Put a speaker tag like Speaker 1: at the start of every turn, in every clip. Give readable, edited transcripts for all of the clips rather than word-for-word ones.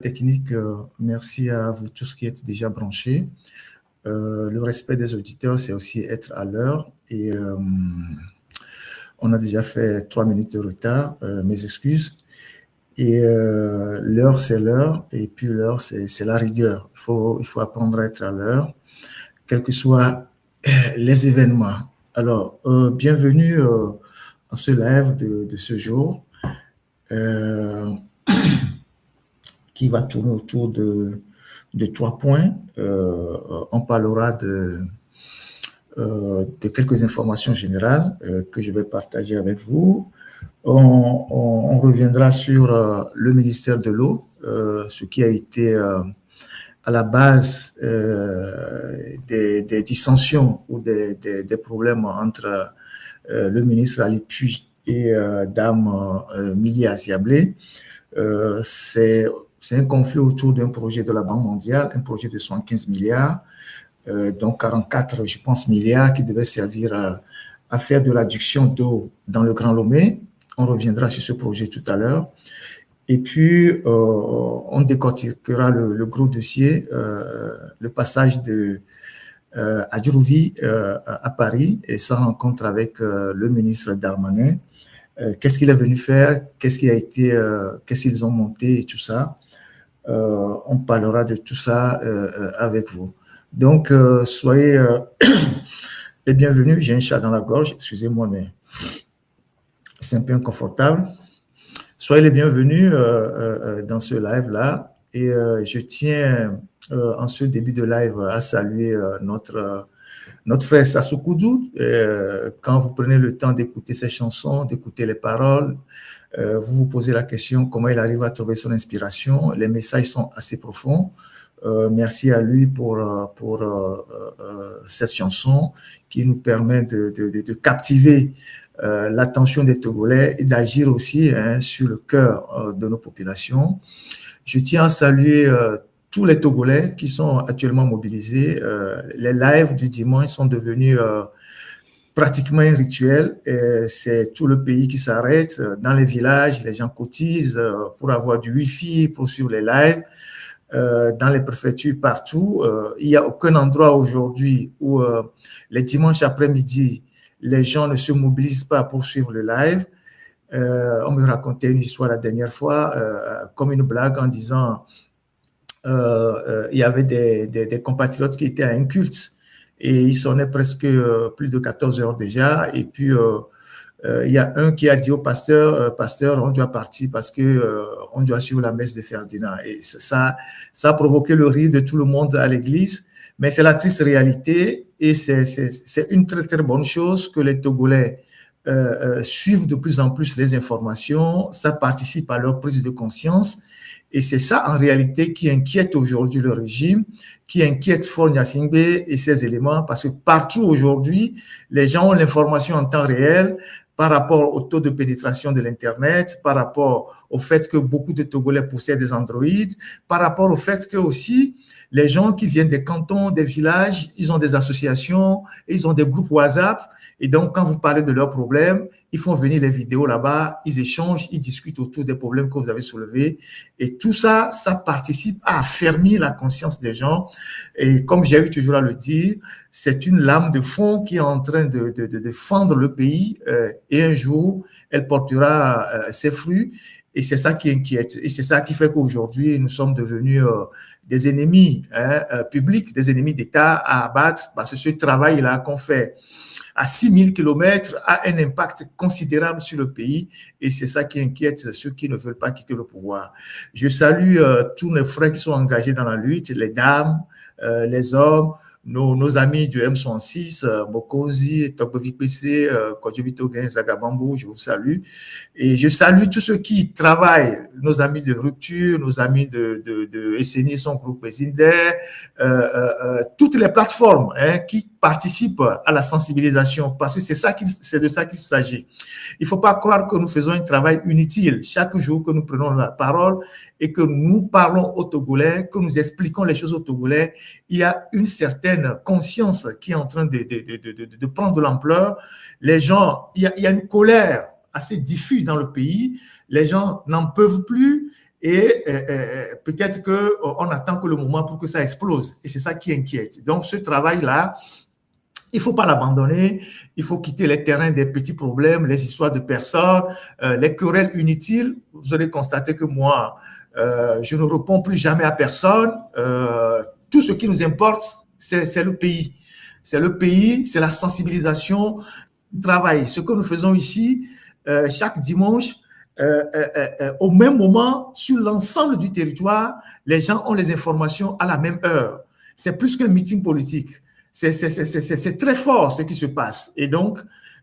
Speaker 1: Technique, merci à vous tous qui êtes déjà branchés. Le respect des auditeurs, c'est aussi être à l'heure. Et on a déjà fait 3 minutes de retard, mes excuses. Et l'heure, c'est l'heure. Et puis l'heure, c'est la rigueur. Il faut apprendre à être à l'heure, quels que soient les événements. Alors, bienvenue en ce live de ce jour. Qui va tourner autour de 3 points. On parlera de quelques informations générales que je vais partager avec vous. On reviendra sur le ministère de l'eau, ce qui a été à la base des dissensions ou des problèmes entre le ministre Ali Puy et Dame Mili Aziablé. C'est un conflit autour d'un projet de la Banque mondiale, un projet de 75 milliards, donc 44, je pense, milliards qui devait servir à faire de l'adduction d'eau dans le Grand Lomé. On reviendra sur ce projet tout à l'heure. Et puis, on décortiquera le gros dossier, le passage de Adjourouvi à Paris et sa rencontre avec le ministre Darmanin. Qu'est-ce qu'il est venu faire, qu'est-ce qu'ils ont monté et tout ça. On parlera de tout ça avec vous. Donc, soyez les bienvenus. J'ai un chat dans la gorge, excusez-moi, mais c'est un peu inconfortable. Soyez les bienvenus dans ce live-là. Et je tiens, en ce début de live, à saluer notre frère Sassou Koudou. Quand vous prenez le temps d'écouter ses chansons, d'écouter les paroles, vous vous posez la question comment il arrive à trouver son inspiration. Les messages sont assez profonds. Merci à lui pour cette chanson qui nous permet de captiver l'attention des Togolais et d'agir aussi sur le cœur de nos populations. Je tiens à saluer tous les Togolais qui sont actuellement mobilisés. Les lives du dimanche sont devenus pratiquement un rituel. C'est tout le pays qui s'arrête. Dans les villages, les gens cotisent pour avoir du Wi-Fi, pour suivre les lives. Dans les préfectures, partout. Il n'y a aucun endroit aujourd'hui où les dimanches après-midi, les gens ne se mobilisent pas pour suivre le live. On me racontait une histoire la dernière fois, comme une blague en disant il y avait des compatriotes qui étaient à un culte et il sonnait presque plus de 14 heures déjà. Et puis, il y a un qui a dit au pasteur, pasteur, on doit partir parce que on doit suivre la messe de Ferdinand. Et ça a provoqué le rire de tout le monde à l'église. Mais c'est la triste réalité et c'est une très, très bonne chose que les Togolais suivent de plus en plus les informations. Ça participe à leur prise de conscience. Et c'est ça, en réalité, qui inquiète aujourd'hui le régime, qui inquiète Faure Gnassingbé et ses éléments, parce que partout aujourd'hui, les gens ont l'information en temps réel par rapport au taux de pénétration de l'Internet, par rapport au fait que beaucoup de Togolais possèdent des Android, par rapport au fait que aussi, les gens qui viennent des cantons, des villages, ils ont des associations, ils ont des groupes WhatsApp. Et donc, quand vous parlez de leurs problèmes, ils font venir les vidéos là-bas, ils échangent, ils discutent autour des problèmes que vous avez soulevés. Et tout ça, ça participe à affermir la conscience des gens. Et comme j'ai eu toujours à le dire, c'est une lame de fond qui est en train de fendre le pays. Et un jour, elle portera ses fruits. Et c'est ça qui inquiète. Et c'est ça qui fait qu'aujourd'hui, nous sommes devenus des ennemis publics, des ennemis d'État à abattre, parce que ce travail-là qu'on fait à 6000 km a un impact considérable sur le pays et c'est ça qui inquiète ceux qui ne veulent pas quitter le pouvoir. Je salue tous mes frères qui sont engagés dans la lutte, les dames, les hommes, nos amis du M66, Mokosi, Tokovi PC, Kodjovito Gen, Zagabambo, je vous salue. Et je salue tous ceux qui travaillent, nos amis de Rupture, nos amis de SNI, son groupe Zinder, toutes les plateformes qui participent à la sensibilisation, parce que c'est de ça qu'il s'agit. Il ne faut pas croire que nous faisons un travail inutile. Chaque jour que nous prenons la parole et que nous parlons aux Togolais, que nous expliquons les choses aux Togolais, il y a une certaine conscience qui est en train de prendre de l'ampleur. Les gens, il y a une colère assez diffuse dans le pays. Les gens n'en peuvent plus Et peut-être qu'on attend que le moment pour que ça explose. Et c'est ça qui inquiète. Donc, ce travail-là, il ne faut pas l'abandonner. Il faut quitter les terrains des petits problèmes, les histoires de personnes, les querelles inutiles. Vous allez constater que moi, je ne réponds plus jamais à personne. Tout ce qui nous importe, c'est le pays. C'est le pays, c'est la sensibilisation du travail. Ce que nous faisons ici, chaque dimanche, au même moment, sur l'ensemble du territoire, les gens ont les informations à la même heure. C'est plus qu'un meeting politique. C'est très fort ce qui se passe. Et donc,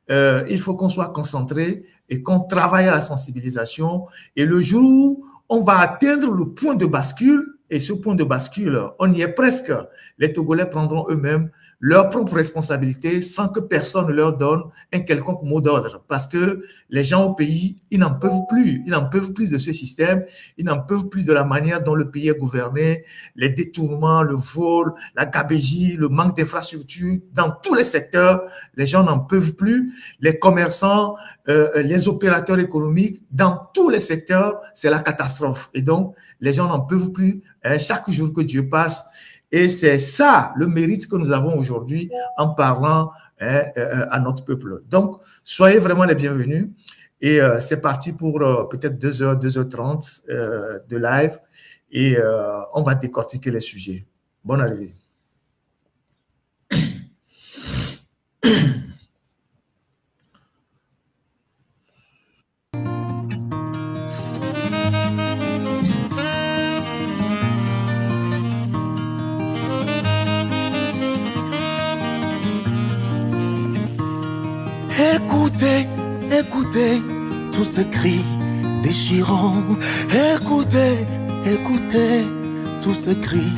Speaker 1: il faut qu'on soit concentré et qu'on travaille à la sensibilisation. Et le jour où on va atteindre le point de bascule, et ce point de bascule, on y est presque, les Togolais prendront eux-mêmes leur propre responsabilité sans que personne ne leur donne un quelconque mot d'ordre. Parce que les gens au pays, ils n'en peuvent plus. Ils n'en peuvent plus de ce système. Ils n'en peuvent plus de la manière dont le pays est gouverné, les détournements, le vol, la gabégie, le manque d'infrastructures. Dans tous les secteurs, les gens n'en peuvent plus. Les commerçants, les opérateurs économiques, dans tous les secteurs, c'est la catastrophe. Et donc, les gens n'en peuvent plus. Chaque jour que Dieu passe, et c'est ça le mérite que nous avons aujourd'hui en parlant à notre peuple. Donc, soyez vraiment les bienvenus. Et c'est parti pour peut-être 2h, 2h30 de live. Et on va décortiquer les sujets. Bonne arrivée.
Speaker 2: Écoutez, écoutez tous ces cris déchirants. Écoutez, écoutez tous ces cris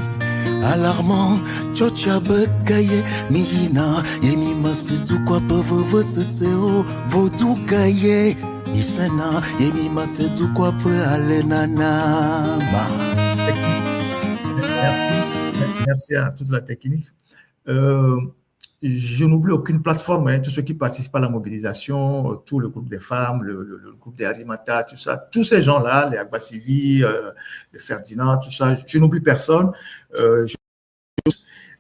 Speaker 2: alarmants. Tchotchabekaye, Mihina, Yemi Masidu kwa peuvent seseo, Vodoukaye, Nisana, Yemi Masidu kwa pe alenana.
Speaker 1: Merci à toute la technique. Je n'oublie aucune plateforme, hein, tous ceux qui participent à la mobilisation, tout le groupe des femmes, le groupe des Arimata, tout ça, tous ces gens-là, les Agbasivi, les Ferdinand, tout ça, je n'oublie personne.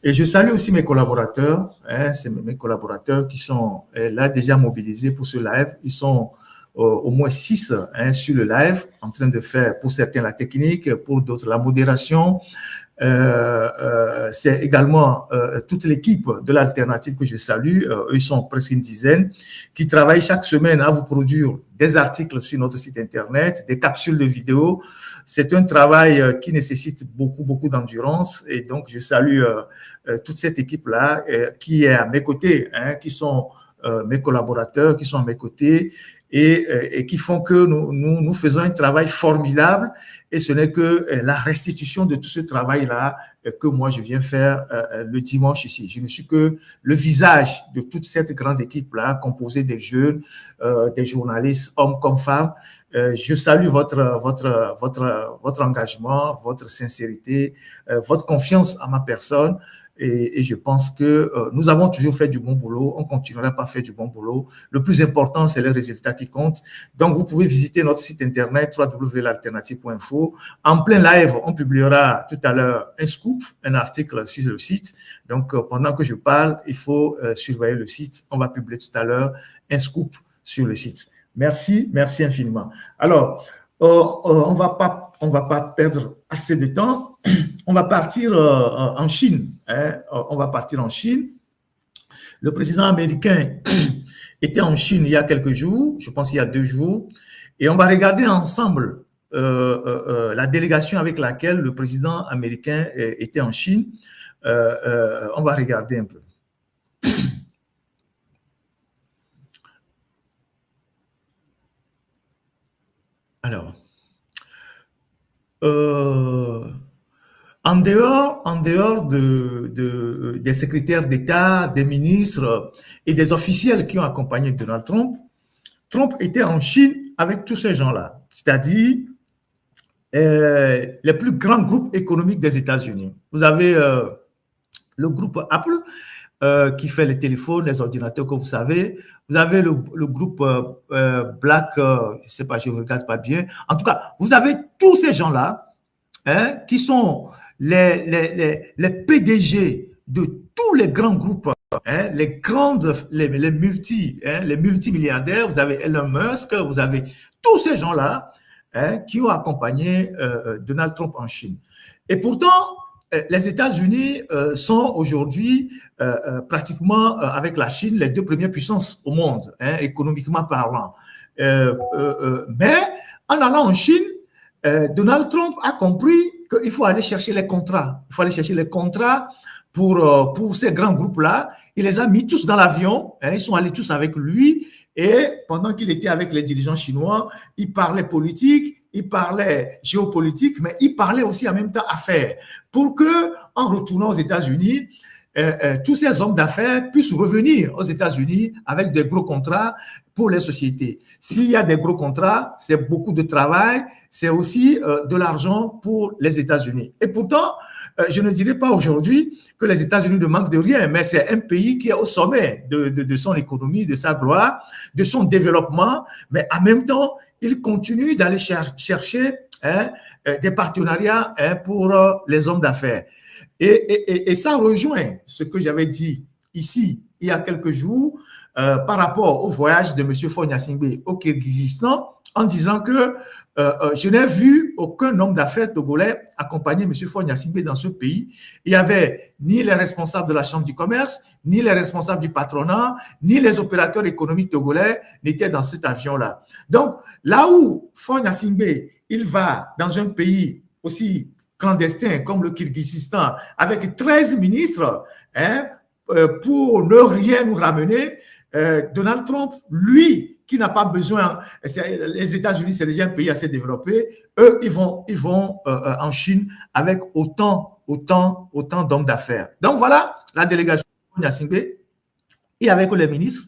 Speaker 1: Et je salue aussi mes collaborateurs, hein, c'est mes collaborateurs qui sont là déjà mobilisés pour ce live. Ils sont au moins 6 hein, sur le live, en train de faire, pour certains, la technique, pour d'autres, la modération. C'est également toute l'équipe de l'Alternative que je salue. Ils sont presque une dizaine qui travaillent chaque semaine à vous produire des articles sur notre site internet, des capsules de vidéos. C'est un travail qui nécessite beaucoup d'endurance et donc je salue toute cette équipe-là qui est à mes côtés, hein, qui sont mes collaborateurs, qui sont à mes côtés et qui font que nous faisons un travail formidable et ce n'est que la restitution de tout ce travail-là que moi je viens faire le dimanche ici. Je ne suis que le visage de toute cette grande équipe-là composée des jeunes, des journalistes, hommes comme femmes. Je salue votre engagement, votre sincérité, votre confiance en ma personne. Et je pense que nous avons toujours fait du bon boulot, on continuera pas à faire du bon boulot. Le plus important, c'est les résultats qui comptent. Donc, vous pouvez visiter notre site internet www.l'alternative.info. En plein live, on publiera tout à l'heure un scoop, un article sur le site. Donc, pendant que je parle, il faut surveiller le site. On va publier tout à l'heure un scoop sur le site. Merci infiniment. Alors, on va pas perdre assez de temps. On va partir en Chine. Hein. On va partir en Chine. Le président américain était en Chine il y a quelques jours, je pense il y a 2 jours, et on va regarder ensemble la délégation avec laquelle le président américain était en Chine. On va regarder un peu. Alors, en dehors des secrétaires d'État, des ministres et des officiels qui ont accompagné Donald Trump, Trump était en Chine avec tous ces gens-là, c'est-à-dire les plus grands groupes économiques des États-Unis. Vous avez le groupe Apple. qui fait les téléphones, les ordinateurs, comme vous savez. Vous avez le groupe Black, je ne sais pas, je ne regarde pas bien. En tout cas, vous avez tous ces gens-là hein, qui sont les PDG de tous les grands groupes, hein, les multimilliardaires. Vous avez Elon Musk, vous avez tous ces gens-là hein, qui ont accompagné Donald Trump en Chine. Et pourtant, les États-Unis sont aujourd'hui pratiquement avec la Chine les deux premières puissances au monde, hein, économiquement parlant. Mais en allant en Chine, Donald Trump a compris qu'il faut aller chercher les contrats. Il faut aller chercher les contrats pour ces grands groupes-là. Il les a mis tous dans l'avion. Hein, ils sont allés tous avec lui. Et pendant qu'il était avec les dirigeants chinois, il parlait politique, il parlait géopolitique, mais il parlait aussi en même temps affaires. Pour que, en retournant aux États-Unis, tous ces hommes d'affaires puissent revenir aux États-Unis avec des gros contrats pour les sociétés. S'il y a des gros contrats, c'est beaucoup de travail, c'est aussi de l'argent pour les États-Unis. Et pourtant, je ne dirais pas aujourd'hui que les États-Unis ne manquent de rien, mais c'est un pays qui est au sommet de son économie, de sa gloire, de son développement, mais en même temps, il continue d'aller chercher hein, des partenariats hein, pour les hommes d'affaires. Et ça rejoint ce que j'avais dit ici il y a quelques jours par rapport au voyage de M. Faure Gnassingbé au Kirghizistan en disant que je n'ai vu aucun homme d'affaires togolais accompagner M. Faure Gnassingbé dans ce pays. Il n'y avait ni les responsables de la Chambre du commerce, ni les responsables du patronat, ni les opérateurs économiques togolais n'étaient dans cet avion-là. Donc, là où Faure Gnassingbé, il va dans un pays aussi clandestin comme le Kirghizistan, avec 13 ministres, hein, pour ne rien nous ramener, Donald Trump, lui, qui n'a pas besoin, les États-Unis, c'est déjà un pays assez développé, eux, ils vont en Chine avec autant d'hommes d'affaires. Donc voilà, la délégation de Gnassingbé, et avec les ministres,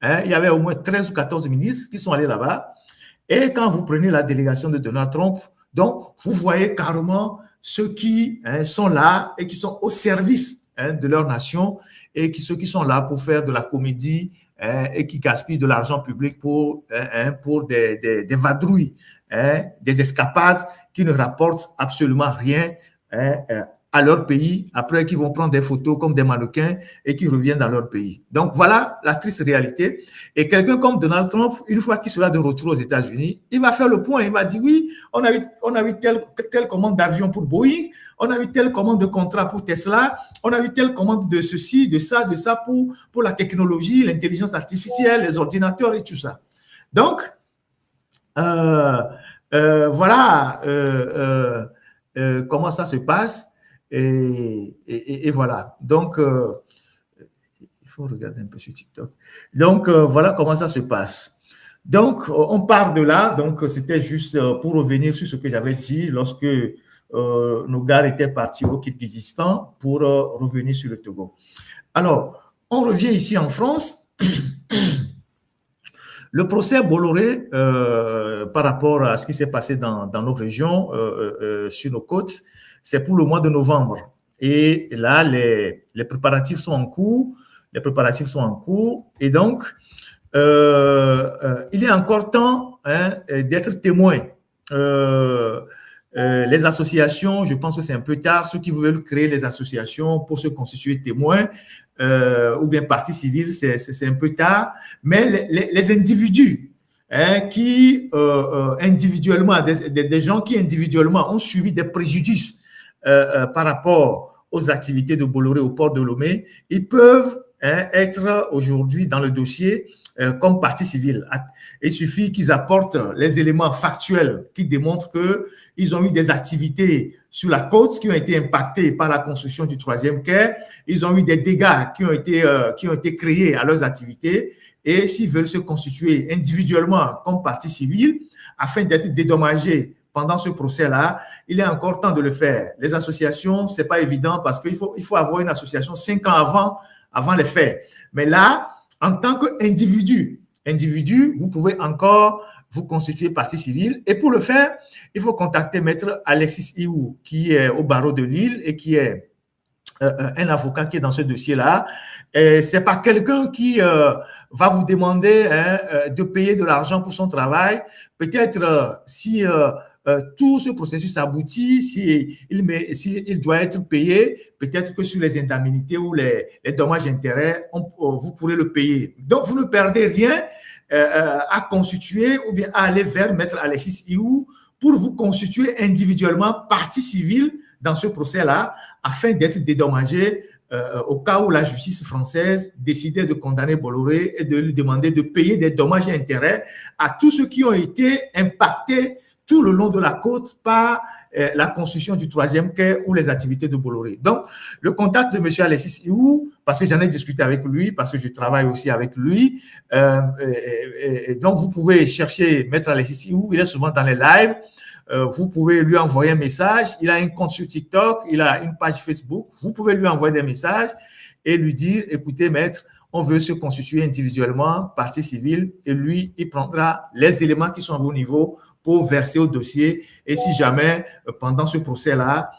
Speaker 1: hein, il y avait au moins 13 ou 14 ministres qui sont allés là-bas, et quand vous prenez la délégation de Donald Trump, donc vous voyez carrément ceux qui hein, sont là et qui sont au service hein, de leur nation et ceux qui sont là pour faire de la comédie hein, et qui gaspillent de l'argent public pour des vadrouilles, hein, des escapades qui ne rapportent absolument rien hein, à leur pays, après qu'ils vont prendre des photos comme des mannequins et qui reviennent dans leur pays. Donc voilà la triste réalité. Et quelqu'un comme Donald Trump, une fois qu'il sera de retour aux États-Unis, il va faire le point, il va dire oui, on a eu telle commande d'avion pour Boeing, on a eu telle commande de contrat pour Tesla, on a eu telle commande de ceci, de ça pour la technologie, l'intelligence artificielle, les ordinateurs et tout ça. Donc, voilà comment ça se passe. Et voilà. Donc, il faut regarder un peu sur TikTok. Donc, voilà comment ça se passe. Donc, on part de là. Donc, c'était juste pour revenir sur ce que j'avais dit lorsque nos gars étaient partis au Kirghizistan pour revenir sur le Togo. Alors, on revient ici en France. Le procès Bolloré, par rapport à ce qui s'est passé dans nos régions, sur nos côtes, c'est pour le mois de novembre. Et là, les préparatifs sont en cours. Et donc, il est encore temps hein, d'être témoin. Les associations, je pense que c'est un peu tard. Ceux qui veulent créer les associations pour se constituer témoins ou bien partie civile, c'est un peu tard. Mais les individus hein, qui individuellement, des gens qui individuellement ont subi des préjudices par rapport aux activités de Bolloré au port de Lomé, ils peuvent hein, être aujourd'hui dans le dossier comme partie civile. Il suffit qu'ils apportent les éléments factuels qui démontrent qu'ils ont eu des activités sur la côte qui ont été impactées par la construction du troisième quai. Ils ont eu des dégâts qui ont été créés à leurs activités. Et s'ils veulent se constituer individuellement comme partie civile afin d'être dédommagés pendant ce procès-là, il est encore temps de le faire. Les associations, ce n'est pas évident parce qu'il faut avoir une association 5 ans avant les faits. Mais là, en tant qu'individu, vous pouvez encore vous constituer partie civile. Et pour le faire, il faut contacter Maître Alexis Iou, qui est au barreau de Lille et qui est un avocat qui est dans ce dossier-là. Ce n'est pas quelqu'un qui va vous demander de payer de l'argent pour son travail. Peut-être si tout ce processus aboutit, s'il doit être payé, peut-être que sur les indemnités ou les dommages-intérêts, vous pourrez le payer. Donc, vous ne perdez rien à constituer ou bien à aller vers Maître Alexis Iou pour vous constituer individuellement partie civile dans ce procès-là, afin d'être dédommagé au cas où la justice française décidait de condamner Bolloré et de lui demander de payer des dommages et intérêts à tous ceux qui ont été impactés tout le long de la côte par la construction du troisième quai ou les activités de Bolloré. Donc, le contact de M. Alexis Iou, parce que j'en ai discuté avec lui, parce que je travaille aussi avec lui, et donc vous pouvez chercher Maître Alexis Iou, il est souvent dans les lives. Vous pouvez lui envoyer un message. Il a un compte sur TikTok, il a une page Facebook. Vous pouvez lui envoyer des messages et lui dire, écoutez, maître, on veut se constituer individuellement, partie civile, et lui, il prendra les éléments qui sont à vos niveaux pour verser au dossier. Et si jamais, pendant ce procès-là,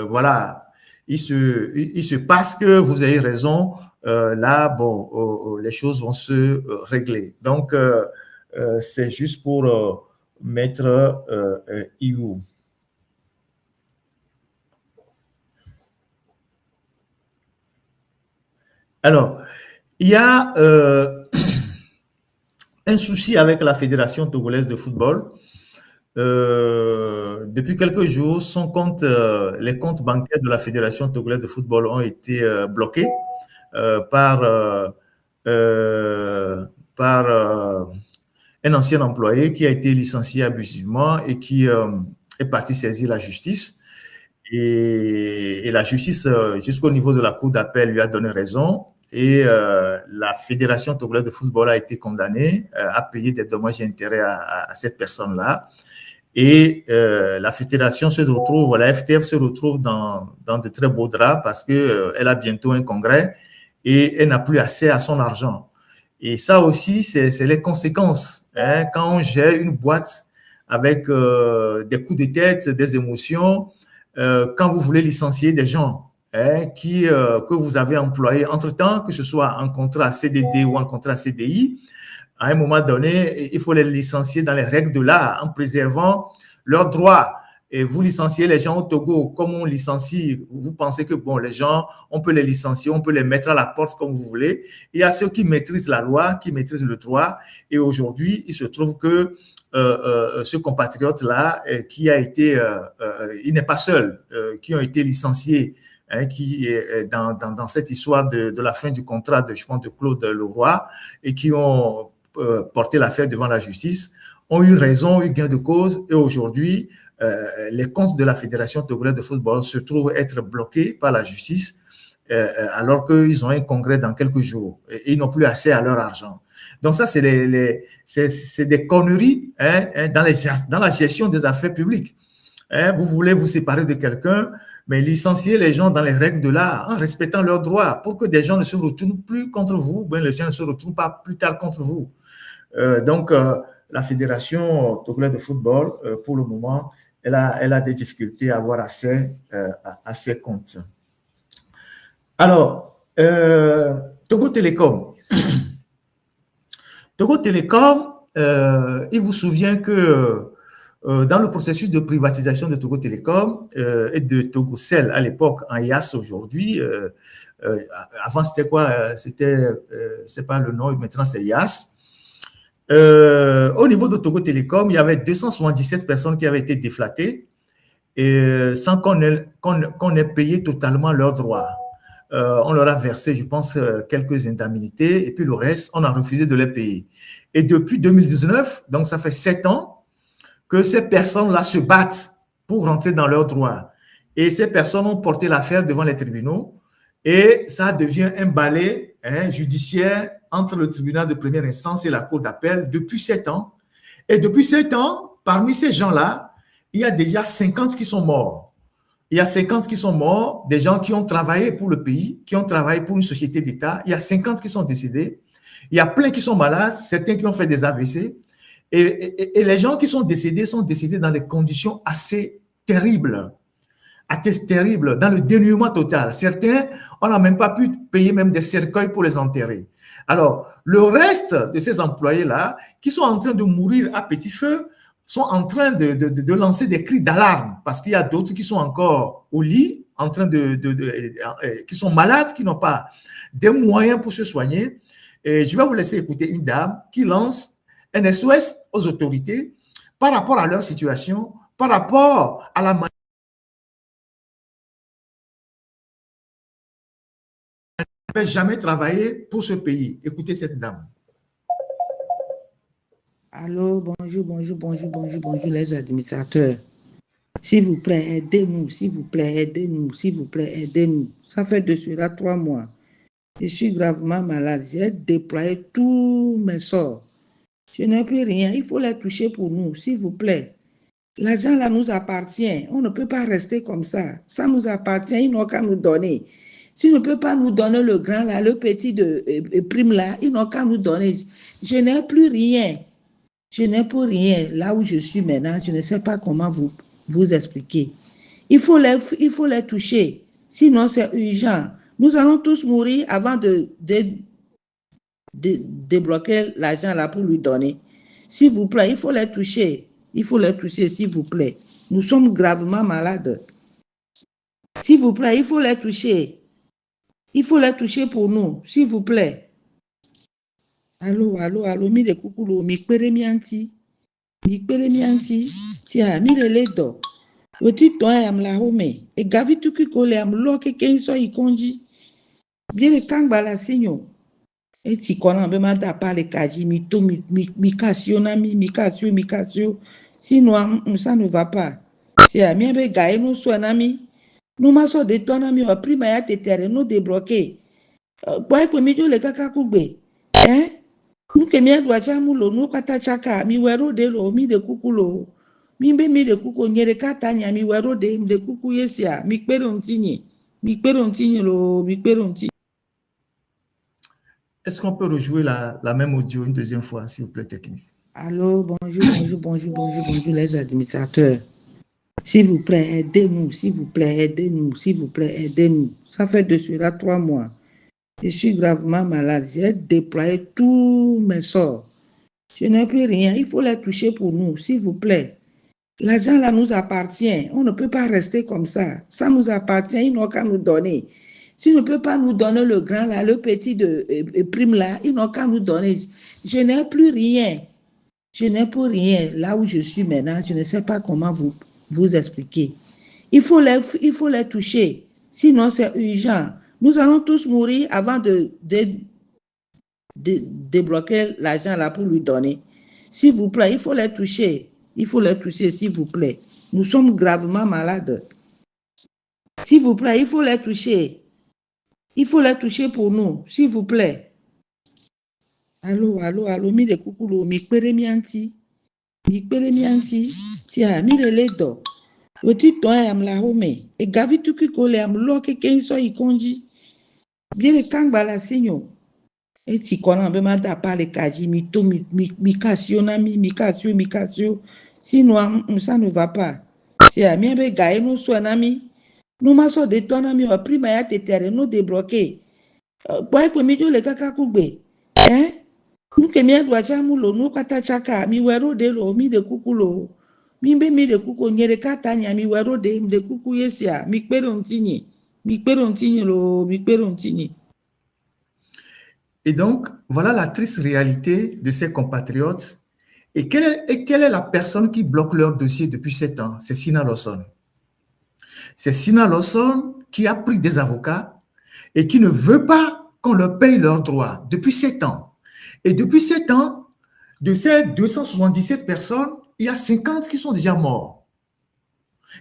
Speaker 1: voilà, il se passe que vous avez raison, là, bon, les choses vont se régler. Donc, c'est juste pour mettre Iou. Alors, il y a un souci avec la Fédération togolaise de football. Depuis quelques jours, les comptes bancaires de la Fédération togolaise de football ont été bloqués par un ancien employé qui a été licencié abusivement et qui est parti saisir la justice. Et la justice, jusqu'au niveau de la cour d'appel, lui a donné raison. Et la Fédération togolaise de football a été condamnée à payer des dommages et intérêts à cette personne-là. Et la fédération se retrouve, la FTF se retrouve dans de très beaux draps parce qu'elle a bientôt un congrès et elle n'a plus accès à son argent. Et ça aussi, c'est les conséquences. Hein, quand on gère une boîte avec des coups de tête, des émotions, quand vous voulez licencier des gens que vous avez employés entre-temps, que ce soit un contrat CDD ou un contrat CDI, à un moment donné, il faut les licencier dans les règles de l'art en préservant leurs droits. Et vous licenciez les gens au Togo comme on licencie, vous pensez que bon, les gens, on peut les licencier, on peut les mettre à la porte comme vous voulez. Il y a ceux qui maîtrisent la loi, qui maîtrisent le droit. Et aujourd'hui, il se trouve que ce compatriote-là, qui a été, il n'est pas seul, qui ont été licenciés, qui est dans cette histoire de la fin du contrat je pense, de Claude Leroy, et qui ont porté l'affaire devant la justice, ont eu raison, eu gain de cause, et aujourd'hui, les comptes de la Fédération togolaise de football se trouvent être bloqués par la justice, alors qu'ils ont un congrès dans quelques jours, et ils n'ont plus accès à leur argent. Donc ça, c'est des conneries dans la gestion des affaires publiques. Vous voulez vous séparer de quelqu'un, mais licencier les gens dans les règles de l'art, en respectant leurs droits, pour que des gens ne se retournent plus contre vous, ben les gens ne se retrouvent pas plus tard contre vous. Donc, la Fédération togolaise de football, pour le moment, elle a des difficultés à avoir accès à ses comptes. Alors, Togo Télécom. Togo Télécom, il vous souvient que dans le processus de privatisation de Togo Télécom et de Togocel à l'époque, en IAS aujourd'hui, avant c'était quoi? C'est pas le nom, maintenant c'est IAS. Au niveau de Togo Télécom, il y avait 277 personnes qui avaient été déflatées et sans qu'on ait payé totalement leurs droits. On leur a versé, je pense, quelques indemnités et puis le reste, on a refusé de les payer. Et depuis 2019, donc ça fait 7 ans, que ces personnes-là se battent pour rentrer dans leurs droits. Et ces personnes ont porté l'affaire devant les tribunaux et ça devient un balai judiciaire entre le tribunal de première instance et la cour d'appel depuis 7 ans. Et depuis 7 ans, parmi ces gens-là, il y a déjà 50 qui sont morts. Il y a 50 qui sont morts, des gens qui ont travaillé pour le pays, qui ont travaillé pour une société d'État. Il y a 50 qui sont décédés. Il y a plein qui sont malades, certains qui ont fait des AVC. Et les gens qui sont décédés dans des conditions assez terribles, dans le dénuement total. Certains, on n'a même pas pu payer même des cercueils pour les enterrer. Alors, le reste de ces employés-là, qui sont en train de mourir à petit feu, sont en train de lancer des cris d'alarme parce qu'il y a d'autres qui sont encore au lit, en train qui sont malades, qui n'ont pas des moyens pour se soigner. Et je vais vous laisser écouter une dame qui lance un SOS aux autorités par rapport à leur situation, par rapport à la manière dont jamais travaillé pour ce pays. Écoutez cette dame.
Speaker 3: Allô, bonjour les administrateurs. S'il vous plaît, aidez-nous, s'il vous plaît, aidez-nous, s'il vous plaît, aidez-nous. Ça fait de cela 3 mois. Je suis gravement malade. J'ai déployé tous mes sorts. Je n'ai plus rien. Il faut les toucher pour nous, s'il vous plaît. L'argent là nous appartient. On ne peut pas rester comme ça. Ça nous appartient. Ils n'ont qu'à nous donner. S'ils ne peuvent pas nous donner le grand là, le petit de prime là, ils n'ont qu'à nous donner. Je n'ai plus rien. Je n'ai plus rien. Là où je suis maintenant, je ne sais pas comment vous expliquer. Il faut les toucher. Sinon, c'est urgent. Nous allons tous mourir avant de débloquer l'argent là pour lui donner. S'il vous plaît, il faut les toucher. Il faut les toucher, s'il vous plaît. Nous sommes gravement malades. S'il vous plaît, il faut les toucher. Il faut les toucher pour nous, s'il vous plaît. Allô, mi de kukulo, mi kpere mianti. Tia, mi de ledo. Oti ton am la home. E gavi tuki kole am lo ke ken so ikonji. Bien le kangba la signo. Et si konan be ma da pa le kaji, mi kasio. Sinon, ça ne va pas. Si a mi be gae no so nami. Nous m'assos de ton ami au prima ya tetere nous débloquer. Boy pour mi le kaka kugbe. Nous que mi doit chamulo nous kata chaka mi wero de lo mi de kukulo. Mi be mi de kuko nyere kata nya mi wero de kuku yesia mi kpere ontinyi.
Speaker 1: Est-ce qu'on peut rejouer la même audio une deuxième fois, s'il vous plaît, technique?
Speaker 3: Allô, bonjour les administrateurs. S'il vous plaît, aidez-nous, s'il vous plaît, aidez-nous. Ça fait de cela 3 mois. Je suis gravement malade. J'ai déployé tous mes sorts. Je n'ai plus rien. Il faut les toucher pour nous, s'il vous plaît. L'argent là nous appartient. On ne peut pas rester comme ça. Ça nous appartient. Ils n'ont qu'à nous donner. S'ils ne peuvent pas nous donner le grand là, le petit de prime là, ils n'ont qu'à nous donner. Je n'ai plus rien. Là où je suis maintenant, je ne sais pas comment vous expliquer. Il faut les toucher. Sinon, c'est urgent. Nous allons tous mourir avant de débloquer l'argent là pour lui donner. S'il vous plaît, il faut les toucher. S'il vous plaît. Nous sommes gravement malades. S'il vous plaît, il faut les toucher. Il faut les toucher pour nous, s'il vous plaît. Allô, mi de kukulo, mi kpere mianti. Tia, mi de ledo. Oti ton am la home. E gavi tuki kole am lo ke ken so ikonji. Bien le kangba la signo. Et si konan be ma da pa le kaji mi kasio. Sinon, ça ne va pas. Si a mi be gae no so nami. Nous m'assos de ton ami au prima ya tetere nous débloquer. Boy pour mi le kaka kugbe. Nous que mi doit chamulo nous kata chaka mi wero de lo mi de kukulo. Mi be mi de kuko nyere kata nya mi wero de kuku yesia mi kpere ontinyi.
Speaker 1: Et donc, voilà la triste réalité de ces compatriotes. Et quelle est la personne qui bloque leur dossier depuis 7 ans? C'est Sina Lawson. C'est Sina Lawson qui a pris des avocats et qui ne veut pas qu'on leur paye leurs droits depuis 7 ans. Et depuis 7 ans, de ces 277 personnes, il y a 50 qui sont déjà morts.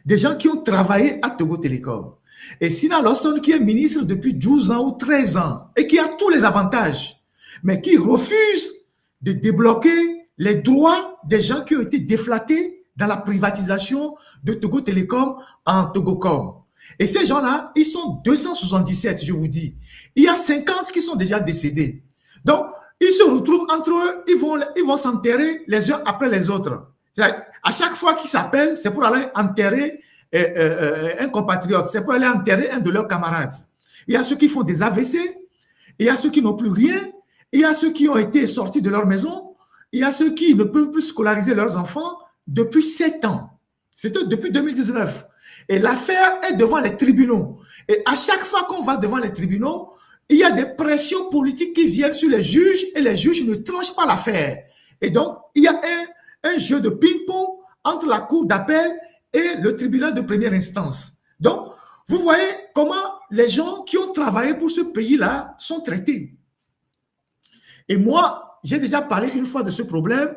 Speaker 1: Des gens qui ont travaillé à Togo Telecom. Et Sina Lawson qui est ministre depuis 12 ans ou 13 ans et qui a tous les avantages, mais qui refuse de débloquer les droits des gens qui ont été déflatés dans la privatisation de Togo Telecom en Togocom. Et ces gens-là, ils sont 277, je vous dis. Il y a 50 qui sont déjà décédés. Donc, ils se retrouvent entre eux, ils vont s'enterrer les uns après les autres. À chaque fois qu'ils s'appellent, c'est pour aller enterrer un compatriote, c'est pour aller enterrer un de leurs camarades. Il y a ceux qui font des AVC, il y a ceux qui n'ont plus rien, il y a ceux qui ont été sortis de leur maison, il y a ceux qui ne peuvent plus scolariser leurs enfants depuis 7 ans. C'était depuis 2019. Et l'affaire est devant les tribunaux. Et à chaque fois qu'on va devant les tribunaux, il y a des pressions politiques qui viennent sur les juges et les juges ne tranchent pas l'affaire. Et donc, il y a un jeu de ping-pong entre la cour d'appel et le tribunal de première instance. Donc, vous voyez comment les gens qui ont travaillé pour ce pays-là sont traités. Et moi, j'ai déjà parlé une fois de ce problème.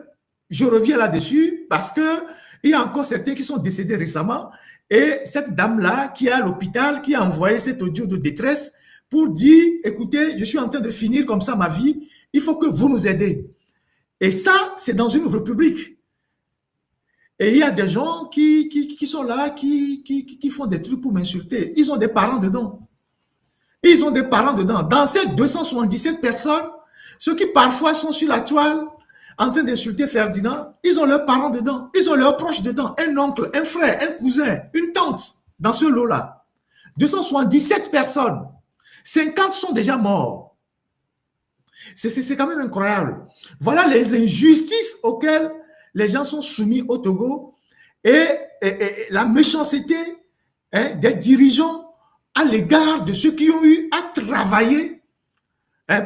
Speaker 1: Je reviens là-dessus parce qu'il y a encore certains qui sont décédés récemment. Et cette dame-là qui est à l'hôpital, qui a envoyé cet audio de détresse pour dire, écoutez, je suis en train de finir comme ça ma vie, il faut que vous nous aidez. Et ça, c'est dans une république. Et il y a des gens qui sont là, qui font des trucs pour m'insulter. Ils ont des parents dedans. Ils ont des parents dedans. Dans ces 277 personnes, ceux qui parfois sont sur la toile en train d'insulter Ferdinand, ils ont leurs parents dedans. Ils ont leurs proches dedans. Un oncle, un frère, un cousin, une tante dans ce lot-là. 277 personnes. 50 sont déjà morts. C'est quand même incroyable. Voilà les injustices auxquelles les gens sont soumis au Togo et la méchanceté des dirigeants à l'égard de ceux qui ont eu à travailler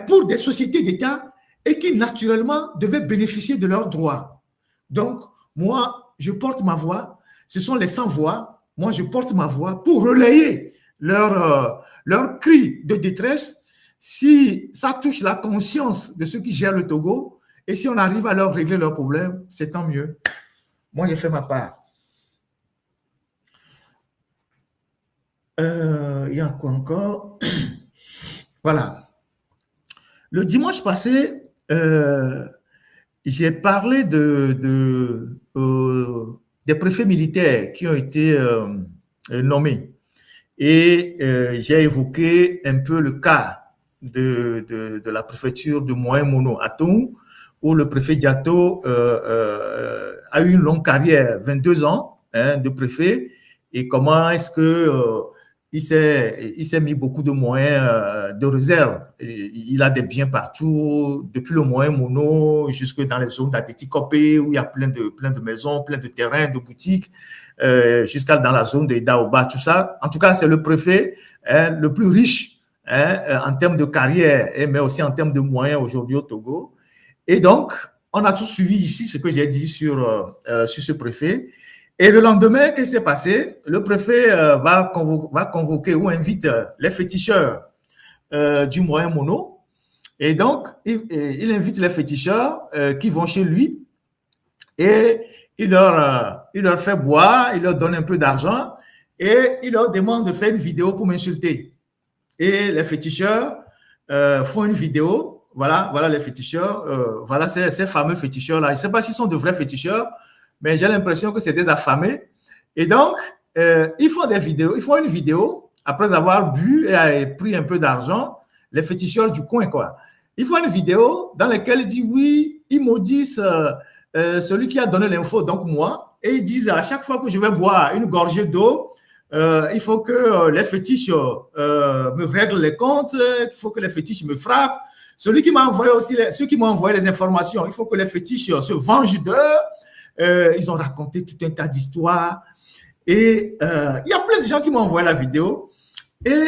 Speaker 1: pour des sociétés d'État et qui naturellement devaient bénéficier de leurs droits. Donc, moi, je porte ma voix. Ce sont les sans-voix. Moi, je porte ma voix pour relayer leur cri de détresse. Si ça touche la conscience de ceux qui gèrent le Togo, et si on arrive à leur régler leurs problèmes, c'est tant mieux. Moi, j'ai fait ma part. Il y a quoi encore? Voilà. Le dimanche passé, j'ai parlé des préfets militaires qui ont été nommés. Et j'ai évoqué un peu le cas de la préfecture de Moyen-Mono à Tou, où le préfet Diato a eu une longue carrière, 22 ans de préfet, et comment est-ce que il s'est mis beaucoup de moyens de réserve. Il a des biens partout, depuis le Moyen-Mono jusque dans les zones d'Atétikopé, où il y a plein de maisons, plein de terrains, de boutiques, jusqu'à dans la zone de Daoba, tout ça. En tout cas, c'est le préfet le plus riche en termes de carrière, mais aussi en termes de moyens aujourd'hui au Togo. Et donc, on a tous suivi ici ce que j'ai dit sur ce préfet. Et le lendemain, qu'est-ce qui s'est passé? Le préfet va convoquer ou invite les féticheurs du Moyen-Mono. Et donc, il invite les féticheurs qui vont chez lui et il leur fait boire, il leur donne un peu d'argent et il leur demande de faire une vidéo pour m'insulter. Et les féticheurs font une vidéo. Voilà les féticheurs. Voilà ces fameux féticheurs-là. Je ne sais pas s'ils sont de vrais féticheurs, mais j'ai l'impression que c'est des affamés. Et donc, ils font une vidéo après avoir bu et pris un peu d'argent, les féticheurs du coin, quoi. Ils font une vidéo dans laquelle ils disent oui, ils maudissent celui qui a donné l'info, donc moi, et ils disent à chaque fois que je vais boire une gorgée d'eau, il faut que les fétiches me règlent les comptes, il faut que les fétiches me frappent. Celui qui m'a envoyé aussi, ceux qui m'ont envoyé les informations, il faut que les fétiches se vengent d'eux. Ils ont raconté tout un tas d'histoires. Et il y a plein de gens qui m'ont envoyé la vidéo. Et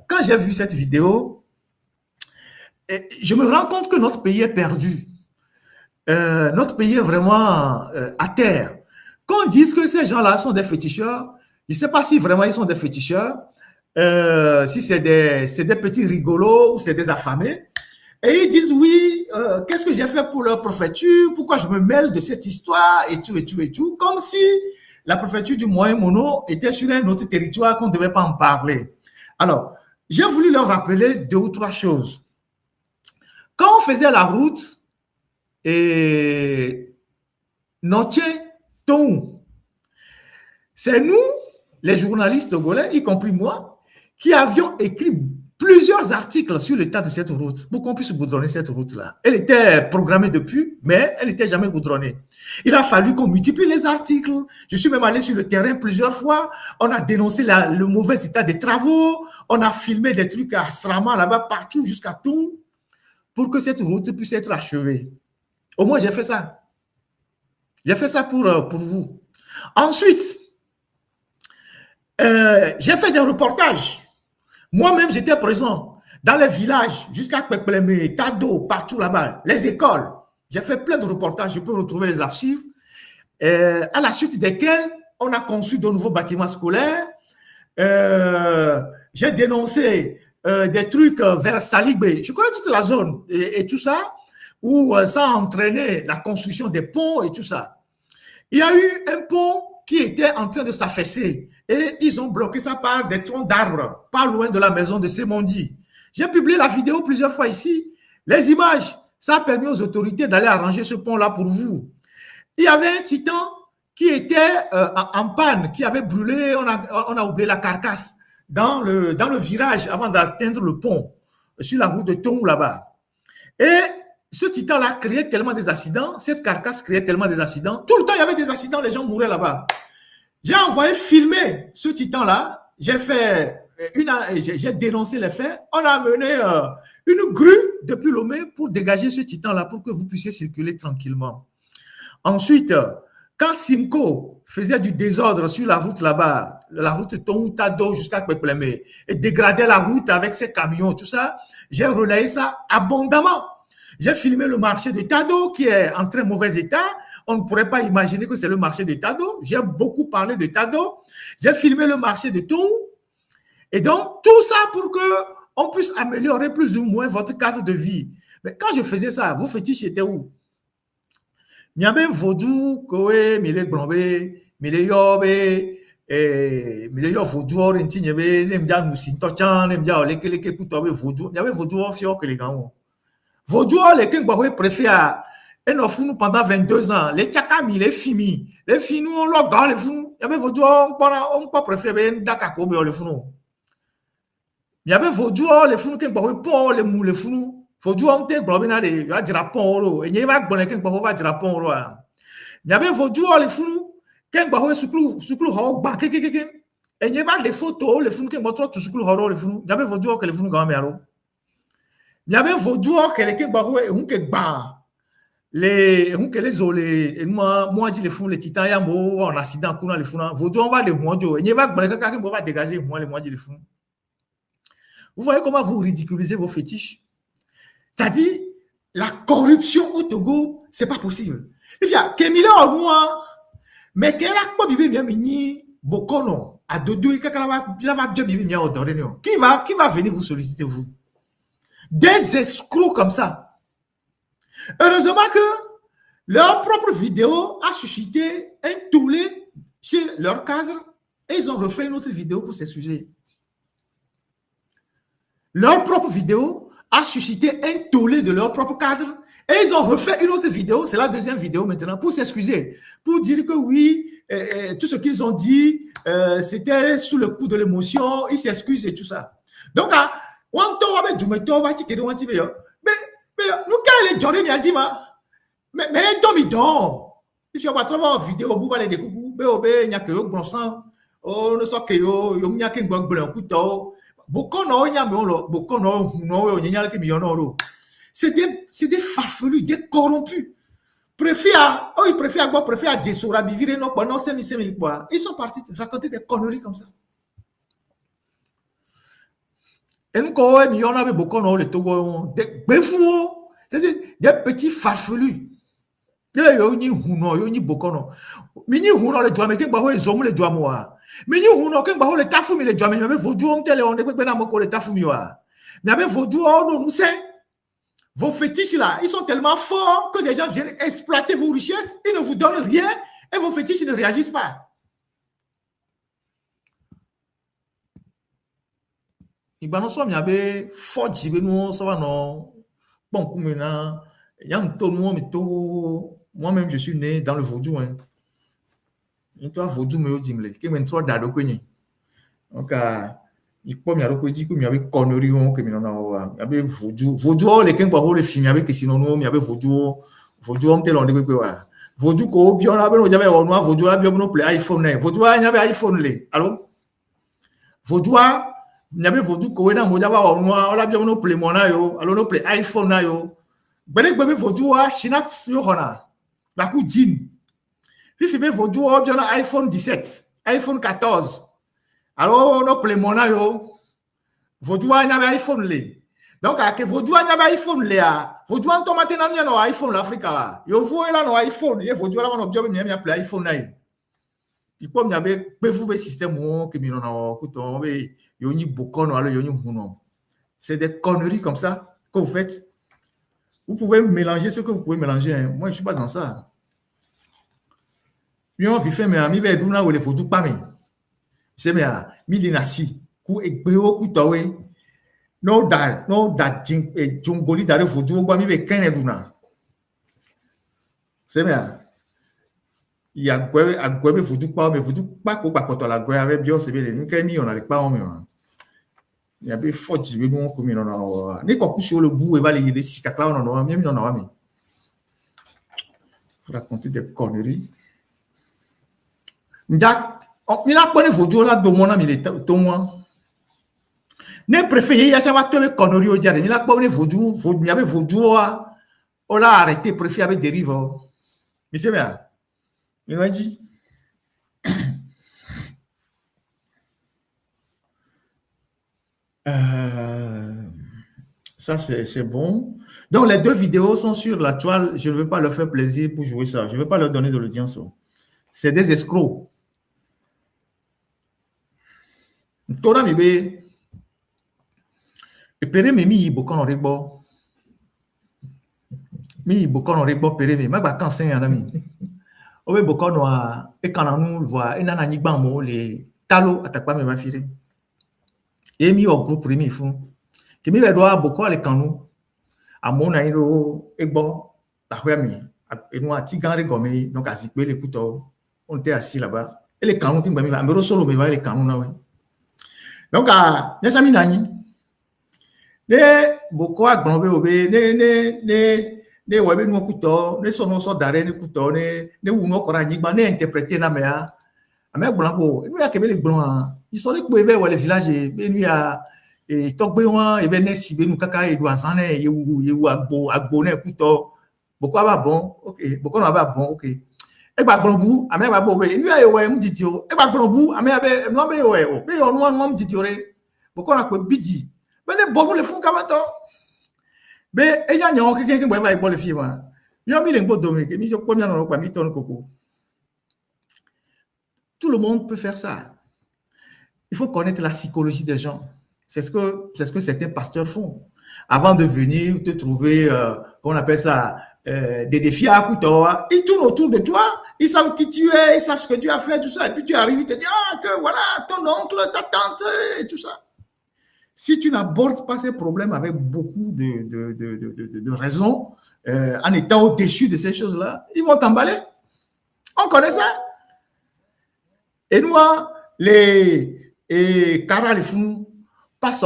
Speaker 1: quand j'ai vu cette vidéo, je me rends compte que notre pays est perdu. Notre pays est vraiment à terre. Quand on dit que ces gens-là sont des féticheurs, je ne sais pas si vraiment ils sont des féticheurs, si c'est des petits rigolos ou c'est des affamés. Et ils disent oui, qu'est-ce que j'ai fait pour leur préfecture, pourquoi je me mêle de cette histoire et tout, comme si la préfecture du Moyen-Mono était sur un autre territoire qu'on ne devait pas en parler. Alors, j'ai voulu leur rappeler 2 ou 3 choses. Quand on faisait la route, et Notier, Tou, c'est nous, les journalistes togolais, y compris moi, qui avions écrit plusieurs articles sur l'état de cette route pour qu'on puisse goudronner cette route-là. Elle était programmée depuis, mais elle n'était jamais goudronnée. Il a fallu qu'on multiplie les articles. Je suis même allé sur le terrain plusieurs fois. On a dénoncé le mauvais état des travaux. On a filmé des trucs à Srama, là-bas, partout, jusqu'à tout, pour que cette route puisse être achevée. Au moins, j'ai fait ça. J'ai fait ça pour vous. Ensuite, j'ai fait des reportages. Moi-même, j'étais présent dans les villages, jusqu'à Kpekpleme, Tado, partout là-bas, les écoles. J'ai fait plein de reportages, je peux retrouver les archives, à la suite desquels on a construit de nouveaux bâtiments scolaires. J'ai dénoncé des trucs vers Saligbe. Je connais toute la zone et tout ça, où ça a entraîné la construction des ponts et tout ça. Il y a eu un pont qui était en train de s'affaisser et ils ont bloqué ça par des troncs d'arbres, pas loin de la maison de Semondi. J'ai publié la vidéo plusieurs fois ici. Les images, ça a permis aux autorités d'aller arranger ce pont-là pour vous. Il y avait un titan qui était en panne, qui avait brûlé, on a oublié la carcasse dans le virage avant d'atteindre le pont, sur la route de Tongou là-bas. Et ce titan-là créait tellement des accidents, cette carcasse créait tellement des accidents. Tout le temps, il y avait des accidents, les gens mouraient là-bas. J'ai envoyé filmer ce titan-là. J'ai dénoncé les faits. On a amené une grue depuis Lomé pour dégager ce titan-là pour que vous puissiez circuler tranquillement. Ensuite, quand Simco faisait du désordre sur la route là-bas, la route Tongou-Tado jusqu'à Kpekpleme, et dégradait la route avec ses camions, tout ça, j'ai relayé ça abondamment. J'ai filmé le marché de Tado qui est en très mauvais état. On ne pourrait pas imaginer que c'est le marché de Tado. J'ai beaucoup parlé de Tado. J'ai filmé le marché de Tongou. Et donc, tout ça pour qu'on puisse améliorer plus ou moins votre cadre de vie. Mais quand je faisais ça, vos fétiches étaient où? Il y avait Vaudou, Koé, Mile Blombe, Mile Yobe, Mile Yobe Vaudou, Orentine, Nemdia Moussintochan, Nemdia Oleke Koutobe Vaudou. Il y avait Vaudou au Fio que les gars. Vaudou, les Kengbaoué préfèrent. Et nous fous pendant 22 ans. Les Tchakami, les Fimi, les Finou, on l'a gardé, les fous. Il y avait Vaudou, on pas préféré Dakakobe, les fous. Il y avait Vaudou, les fous, Kengbaoué, les mous, les fous. Vaudou, on te globina de Dirapon, et il y avait bon, les Kengbaoué Dirapon. Il y avait Vaudou, les fous, Kengbaoué, Souklou, Hogba, et il y avait les photos, les fous, Kengbaoué, tout Souklou, les fous. Il y avait Vaudou, que les fous, Gamero. Il y avait Vaudou, que les Kengbaoué, et Hunkegba. Moi dit les fous les titans ya mo en accident kuna les fous Vaudou on va les mojo et va va dégager moi les moitié les fous. Vous voyez comment vous ridiculisez vos fétiches. Ça dit la corruption au Togo, c'est pas possible. Il y a Kemile au moi mais qu'elle a pas bibé bien mini bokono à dodo et kakala va bien bibé bien odoré qui va venir vous solliciter vous. Des escrocs comme ça. Heureusement que leur propre vidéo a suscité un tollé chez leur cadre et ils ont refait une autre vidéo pour s'excuser. Leur propre vidéo a suscité un tollé de leur propre cadre et ils ont refait une autre vidéo, c'est la deuxième vidéo maintenant, pour s'excuser, pour dire que oui, tout ce qu'ils ont dit, c'était sous le coup de l'émotion, ils s'excusent et tout ça. Donc, mais nous, quand les journées, mais donc, il faut pas trop vidéo, vous allez des coucou, il n'y a que bon sang, on ne sait que il n'y a qu'un bon couteau, beaucoup non, il y a beaucoup non, il y a que millions. C'est des farfelus, des corrompus. Ils préfèrent Dessora, vivre non, c'est quoi. Ils sont partis raconter des conneries comme ça. Et nous, quand on avait beaucoup de Togo, des petits farfelus. Il y a beaucoup de mais ni huno le doigt, mais quand les hommes les doigts moi. Mais ni huno quand les tafumi les doigts, mais même Vaudou on télé on est pas dans mon les tafumi wa. Mais même Vaudou on nous sait. Vos fétiches là, ils sont tellement forts que des gens viennent exploiter vos richesses, ils ne vous donnent rien et vos fétiches ne réagissent pas. Ibanoso miabe fort jibenu ça va non. Bon kumena, yang to moi-même je suis né dans le Vaudou hein. Et toi Vaudou me dimle, que men trop dado kwenye. Donc Il peut m'y avoir dit que m'y avait connerie on que m'y en a y avait vaudou les king pour le film avec que sinon nous m'y avait vaudou on tel on dit que ouais vaudou ko bien là ben j'avais on noir vaudou là bien nous play iPhone né vaudou y avait iPhone les allô vaudou y avait vaudou ko na mo j'avais on noir là bien nous play mon na yo allô nous play iPhone na yo ben bébé vaudou china yo hona la coup jean puis fait vaudou bien iPhone 17 iPhone 14 alors on play mon na yo Vodouan y avait iPhone les. Donc, que Vodouan y avait iPhone les. Vodouan to maintenant y a no iPhone l'Afrique là. Yo vois là no iPhone. Et Vodouan là on job m'y appelé iPhone là. Il peut m'y avait pe vous système que m'y non na couton be yo ni bokono alors yo ni huno. C'est des conneries comme ça que vous faites. Vous pouvez mélanger ce que vous pouvez mélanger. Hein. Moi je suis pas dans ça. Yo vi fait mes amis be duna ou les Vodou pas mais. C'est mais mi linasi ku egbe o ku towe. No da jungoli da refudu gba mi be kene duna. C'est bien. Il y a agwe fudu pa me fudu pa ko pa poto la gwe avec bio c'est bien ni kemi on a le pa on me. Il y a be forti be no ko mi no no. Ni ko ku sur le bout et va les de sikakla on no mi no no mi. Pour raconter des conneries. Ndak mi la pone fudu la do mona mi le to moi. Ne préféré ya ça va te conneries au diable. Mi la pone fudu mi avait fudu on l'a arrêté préféré avec dérive. Mais c'est bien. Il m'a dit. Ça, c'est bon. Donc, les deux vidéos sont sur la toile. Je ne veux pas leur faire plaisir pour jouer ça. Je ne veux pas leur donner de l'audience. C'est des escrocs. Tona mi be. Pere mi mi bokon on rebo. Mi bokon on rebo pere mi. Ma ba kan sen yana mi. Owe bokon no a e kana nu voa e nana nyigba mo le talo atakpa me ba fire. Et mi au groupe mi fun. Ke mi le doa bokon le kanu. Amona iro egbo la mi et nous a tigare gomme donc à zikbe les couteaux on était assis là-bas et les canons qui me solo me va les canons là ouais donc à les amis nani les beaucoup à grombe obé ne webe nous couteau ne sono so dare ne couteau ne uno kora nyigba ne interpréter na me a ame blanco nous ya kebe les blancs ils sont les couver les villages et nous ya et togbe wọn ebe ne sibe nu kaka edu asan ne yewu agbo ne kuto boko aba bon OK boko no aba bon OK e gba gbonbu ame gba bo be nu ya ewe mdidi o e gba gbonbu ame abe no be ewe o be onu anu mdidi o re boko na pe bidi be ne bo le fun kamato be e ya nyan keke gbe ba igbo le fi wa yo mi le gbo do me ke mi jo po mi anu pa mi ton koko tout le monde peut faire ça il faut connaître la psychologie des gens. C'est ce que certains pasteurs font. Avant de venir te trouver, qu'on appelle ça, des défis à couteau, ils tournent autour de toi, ils savent qui tu es, ils savent ce que tu as fait, tout ça. Et puis tu arrives, ils te disent, que voilà, ton oncle, ta tante, et tout ça. Si tu n'abordes pas ces problèmes avec beaucoup de raison, en étant au-dessus de ces choses-là, ils vont t'emballer. On connaît ça. Et nous, les caras, les fous, passe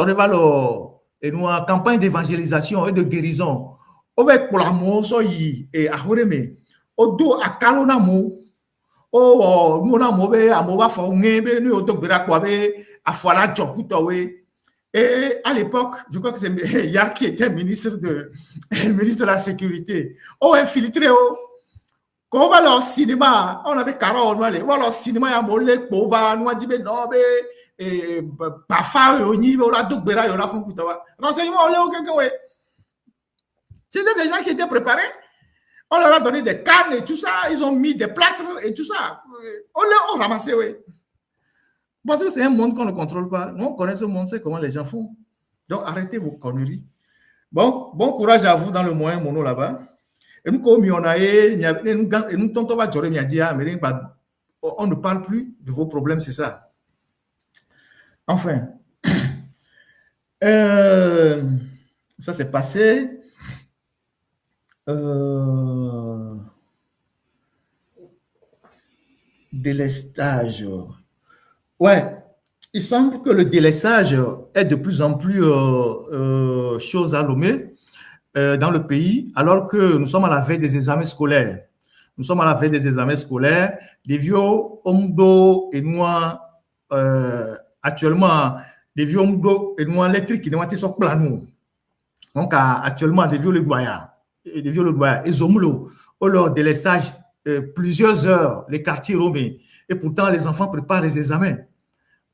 Speaker 1: et nous en campagne d'évangélisation et de guérison avec pour l'amour so yi et ahoreme odo akalo na mo o nous na mo be amoba fo ngebe nous odo gbera kwa be afola jokuto we et à l'époque je crois que c'est Yar qui était ministre de la sécurité infiltré quand on va au cinéma on avait Carole on va au cinéma ya mo le po va nous dit be no be et parfois renseignement c'était des gens qui étaient préparés on leur a donné des cannes et tout ça ils ont mis des plâtres et tout ça on leur a ramassé oui. Parce que c'est un monde qu'on ne contrôle pas nous on connaît ce monde c'est comment les gens font donc arrêtez vos conneries bon courage à vous dans le moyen mono là-bas et nous comme on a nous tonton va dire mais on ne parle plus de vos problèmes c'est ça. Enfin, ça s'est passé. Délestage. Ouais. il semble que le délaissage est de plus en plus chose à nommer dans le pays, alors que nous sommes à la veille des examens scolaires. Nous sommes à la veille des examens scolaires. Les vieux Omdo et Noir, actuellement, les vieux Omdo et Noir électriques qui n'ont sont planés. Donc, actuellement, les vieux le doyen, et Zomulo, on leur délaissage plusieurs heures, les quartiers romains. Et pourtant, les enfants préparent les examens.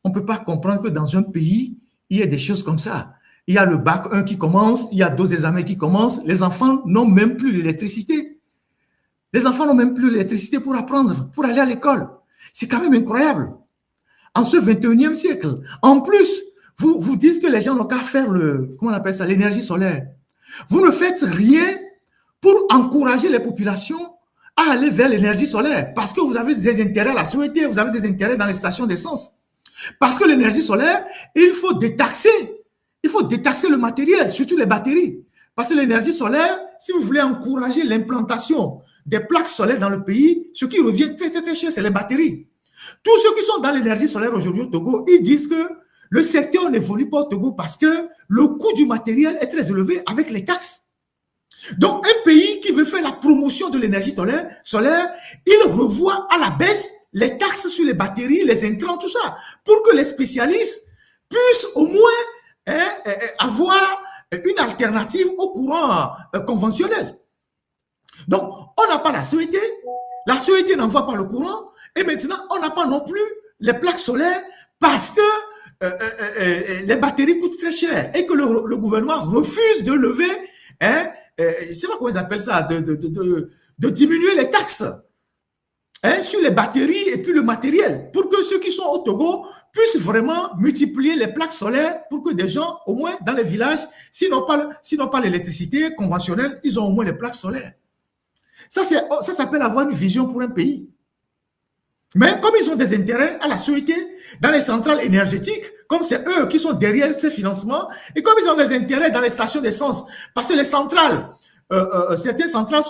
Speaker 1: On ne peut pas comprendre que dans un pays, il y ait des choses comme ça. Il y a le bac 1 qui commence, il y a 2 examens qui commencent. Les enfants n'ont même plus l'électricité. Les enfants n'ont même plus l'électricité pour apprendre, pour aller à l'école. C'est quand même incroyable. En ce 21e siècle. En plus, vous dites que les gens n'ont qu'à faire comment on appelle ça, l'énergie solaire. Vous ne faites rien pour encourager les populations à aller vers l'énergie solaire parce que vous avez des intérêts à la souhaiter, vous avez des intérêts dans les stations d'essence. Parce que l'énergie solaire, il faut détaxer le matériel, surtout les batteries. Parce que l'énergie solaire, si vous voulez encourager l'implantation des plaques solaires dans le pays, ce qui revient très, très, très cher, c'est les batteries. Tous ceux qui sont dans l'énergie solaire aujourd'hui au Togo, ils disent que le secteur n'évolue pas au Togo parce que le coût du matériel est très élevé avec les taxes. Donc, un pays qui veut faire la promotion de l'énergie solaire, il revoit à la baisse les taxes sur les batteries, les intrants, tout ça, pour que les spécialistes puissent au moins avoir une alternative au courant conventionnel. Donc, on n'a pas la CET n'envoie pas le courant, et maintenant, on n'a pas non plus les plaques solaires parce que les batteries coûtent très cher et que le gouvernement refuse de lever, je ne sais pas comment ils appellent ça, de diminuer les taxes sur les batteries et puis le matériel pour que ceux qui sont au Togo puissent vraiment multiplier les plaques solaires pour que des gens, au moins dans les villages, s'ils n'ont pas l'électricité conventionnelle, ils ont au moins les plaques solaires. Ça s'appelle avoir une vision pour un pays. Mais comme ils ont des intérêts à la sûreté dans les centrales énergétiques, comme c'est eux qui sont derrière ces financements, et comme ils ont des intérêts dans les stations d'essence, parce que les centrales, certaines centrales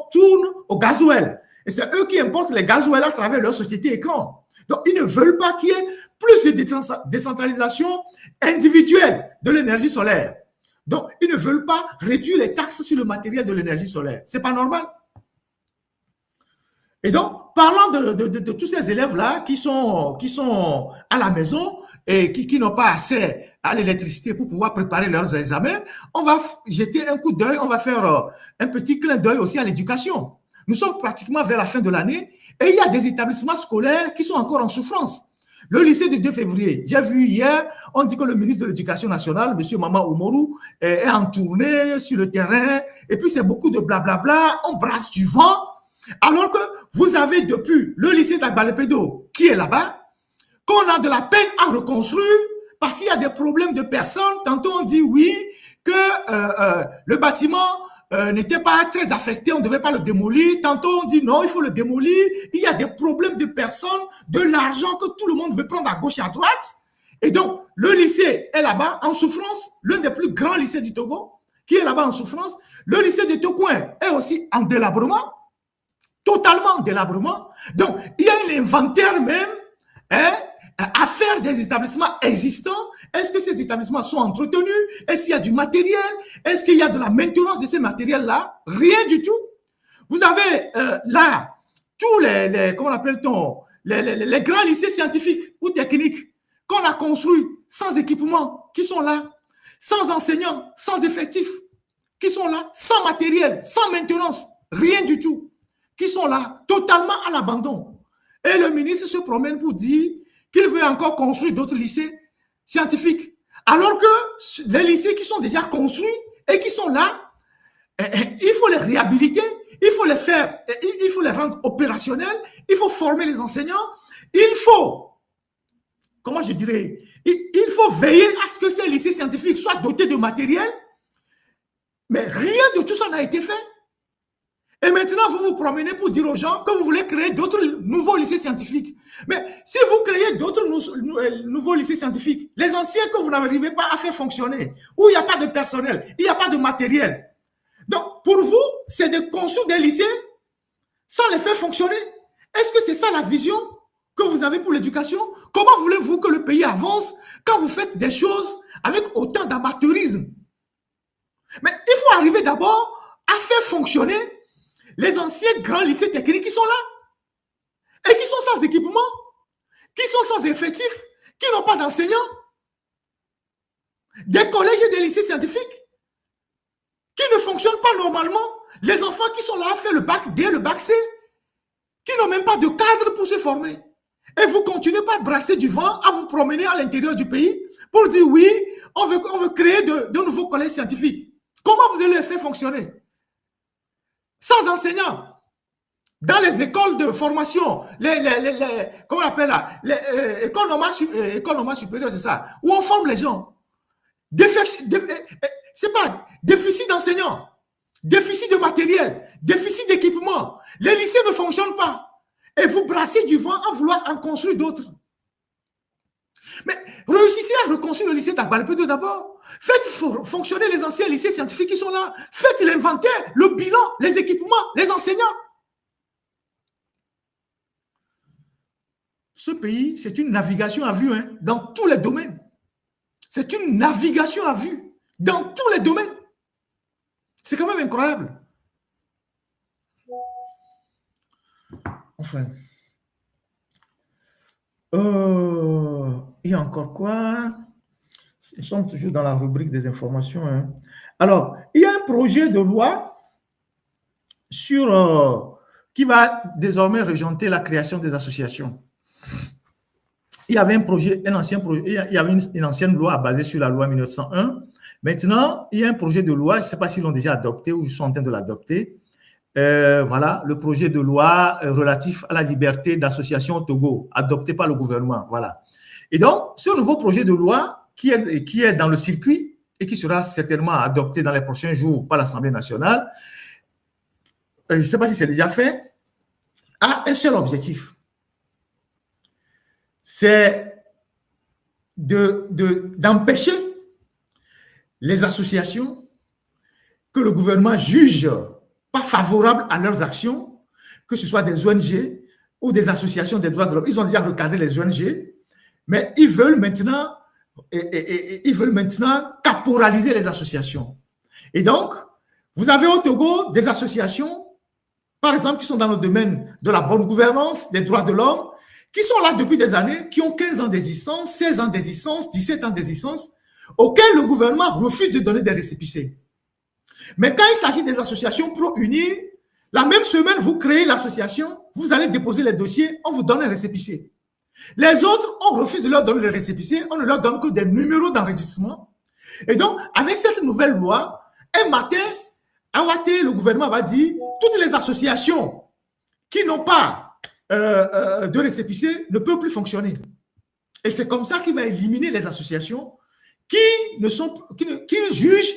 Speaker 1: tournent au gasoil. Et c'est eux qui importent les gasoils à travers leur société écran. Donc, ils ne veulent pas qu'il y ait plus de décentralisation individuelle de l'énergie solaire. Donc, ils ne veulent pas réduire les taxes sur le matériel de l'énergie solaire. Ce n'est pas normal. Et donc, parlant de tous ces élèves-là qui sont à la maison et qui n'ont pas accès à l'électricité pour pouvoir préparer leurs examens, on va jeter un coup d'œil, on va faire un petit clin d'œil aussi à l'éducation. Nous sommes pratiquement vers la fin de l'année et il y a des établissements scolaires qui sont encore en souffrance. Le lycée du 2 février, j'ai vu hier, on dit que le ministre de l'Éducation nationale, M. Mama Oumourou, est en tournée sur le terrain et puis c'est beaucoup de blablabla, on brasse du vent. Alors que vous avez depuis le lycée d'Agbalepédo qui est là-bas, qu'on a de la peine à reconstruire parce qu'il y a des problèmes de personnes. Tantôt on dit oui, que le bâtiment n'était pas très affecté, on ne devait pas le démolir. Tantôt on dit non, il faut le démolir. Il y a des problèmes de personnes, de l'argent que tout le monde veut prendre à gauche et à droite. Et donc, le lycée est là-bas en souffrance, l'un des plus grands lycées du Togo, qui est là-bas en souffrance. Le lycée de Tokouin est aussi en délabrement. Totalement en délabrement. Donc, il y a un inventaire même à faire des établissements existants. Est-ce que ces établissements sont entretenus? Est-ce qu'il y a du matériel? Est-ce qu'il y a de la maintenance de ces matériels-là? Rien du tout. Vous avez là tous comment appelle-t-on, les grands lycées scientifiques ou techniques qu'on a construits sans équipement, qui sont là, sans enseignants, sans effectifs, qui sont là, sans matériel, sans maintenance, rien du tout, qui sont là, totalement à l'abandon. Et le ministre se promène pour dire qu'il veut encore construire d'autres lycées scientifiques. Alors que les lycées qui sont déjà construits et qui sont là, il faut les réhabiliter, il faut les faire, il faut les rendre opérationnels, il faut former les enseignants, il faut, comment je dirais, il faut veiller à ce que ces lycées scientifiques soient dotés de matériel, mais rien de tout ça n'a été fait. Et maintenant, vous vous promenez pour dire aux gens que vous voulez créer d'autres nouveaux lycées scientifiques. Mais si vous créez d'autres nouveaux lycées scientifiques, les anciens que vous n'arrivez pas à faire fonctionner, où il n'y a pas de personnel, il n'y a pas de matériel. Donc, pour vous, c'est de construire des lycées sans les faire fonctionner. Est-ce que c'est ça la vision que vous avez pour l'éducation? Comment voulez-vous que le pays avance quand vous faites des choses avec autant d'amateurisme? Mais il faut arriver d'abord à faire fonctionner les anciens grands lycées techniques qui sont là et qui sont sans équipement, qui sont sans effectifs, qui n'ont pas d'enseignants, des collèges et des lycées scientifiques qui ne fonctionnent pas normalement, les enfants qui sont là à faire le bac D, le bac C, qui n'ont même pas de cadre pour se former. Et vous continuez par brasser du vent à vous promener à l'intérieur du pays pour dire oui, on veut créer de nouveaux collèges scientifiques. Comment vous allez les faire fonctionner? Sans enseignants. Dans les écoles de formation, comment on appelle là, les écoles normales supérieures, c'est ça, où on forme les gens. C'est pas déficit d'enseignants, déficit de matériel, déficit d'équipement. Les lycées ne fonctionnent pas. Et vous brassez du vent à vouloir en construire d'autres. Mais réussissez à reconstruire le lycée d'Agbalpedo d'abord. Faites fonctionner les anciens lycées scientifiques qui sont là. Faites l'inventaire, le bilan, les équipements, les enseignants. Ce pays, c'est une navigation à vue hein, dans tous les domaines. C'est une navigation à vue dans tous les domaines. C'est quand même incroyable. Enfin. Il y a encore quoi? Nous sommes toujours dans la rubrique des informations. Hein. Alors, il y a un projet de loi qui va désormais régenter la création des associations. Il y avait il y avait une ancienne loi basée sur la loi 1901. Maintenant, il y a un projet de loi, je ne sais pas s'ils l'ont déjà adopté ou ils sont en train de l'adopter. Voilà, le projet de loi relatif à la liberté d'association au Togo, adopté par le gouvernement. Voilà. Et donc, ce nouveau projet de loi qui est dans le circuit et qui sera certainement adopté dans les prochains jours par l'Assemblée nationale, je ne sais pas si c'est déjà fait, a un seul objectif. C'est d'empêcher les associations que le gouvernement juge pas favorables à leurs actions, que ce soit des ONG ou des associations des droits de l'homme. Ils ont déjà recadré les ONG, mais ils veulent maintenant caporaliser les associations. Et donc, vous avez au Togo des associations, par exemple, qui sont dans le domaine de la bonne gouvernance, des droits de l'homme, qui sont là depuis des années, qui ont 15 ans d'existence, 16 ans d'existence, 17 ans d'existence, auxquels le gouvernement refuse de donner des récépissés. Mais quand il s'agit des associations pro-unir, la même semaine, vous créez l'association, vous allez déposer les dossiers, on vous donne un récépissé. Les autres, on refuse de leur donner les récépissés, on ne leur donne que des numéros d'enregistrement. Et donc, avec cette nouvelle loi, un matin, à Ouaté, le gouvernement va dire, toutes les associations qui n'ont pas de récépissé ne peuvent plus fonctionner. Et c'est comme ça qu'il va éliminer les associations qui jugent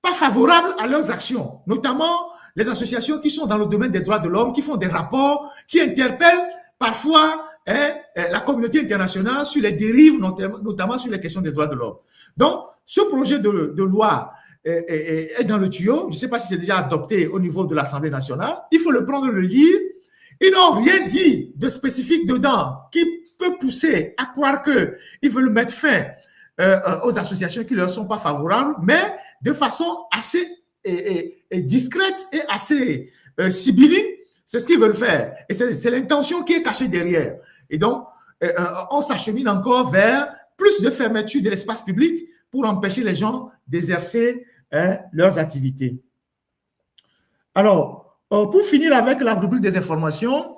Speaker 1: pas favorables à leurs actions, notamment les associations qui sont dans le domaine des droits de l'homme, qui font des rapports, qui interpellent parfois la communauté internationale sur les dérives, notamment sur les questions des droits de l'homme. Donc, ce projet de loi est dans le tuyau. Je ne sais pas si c'est déjà adopté au niveau de l'Assemblée nationale. Il faut le prendre, le lire. Ils n'ont rien dit de spécifique dedans qui peut pousser à croire qu'ils veulent mettre fin aux associations qui ne leur sont pas favorables, mais de façon assez discrète et assez sibylline. C'est ce qu'ils veulent faire. Et c'est l'intention qui est cachée derrière. Et donc, on s'achemine encore vers plus de fermeture de l'espace public pour empêcher les gens d'exercer leurs activités. Alors, pour finir avec la rubrique des informations,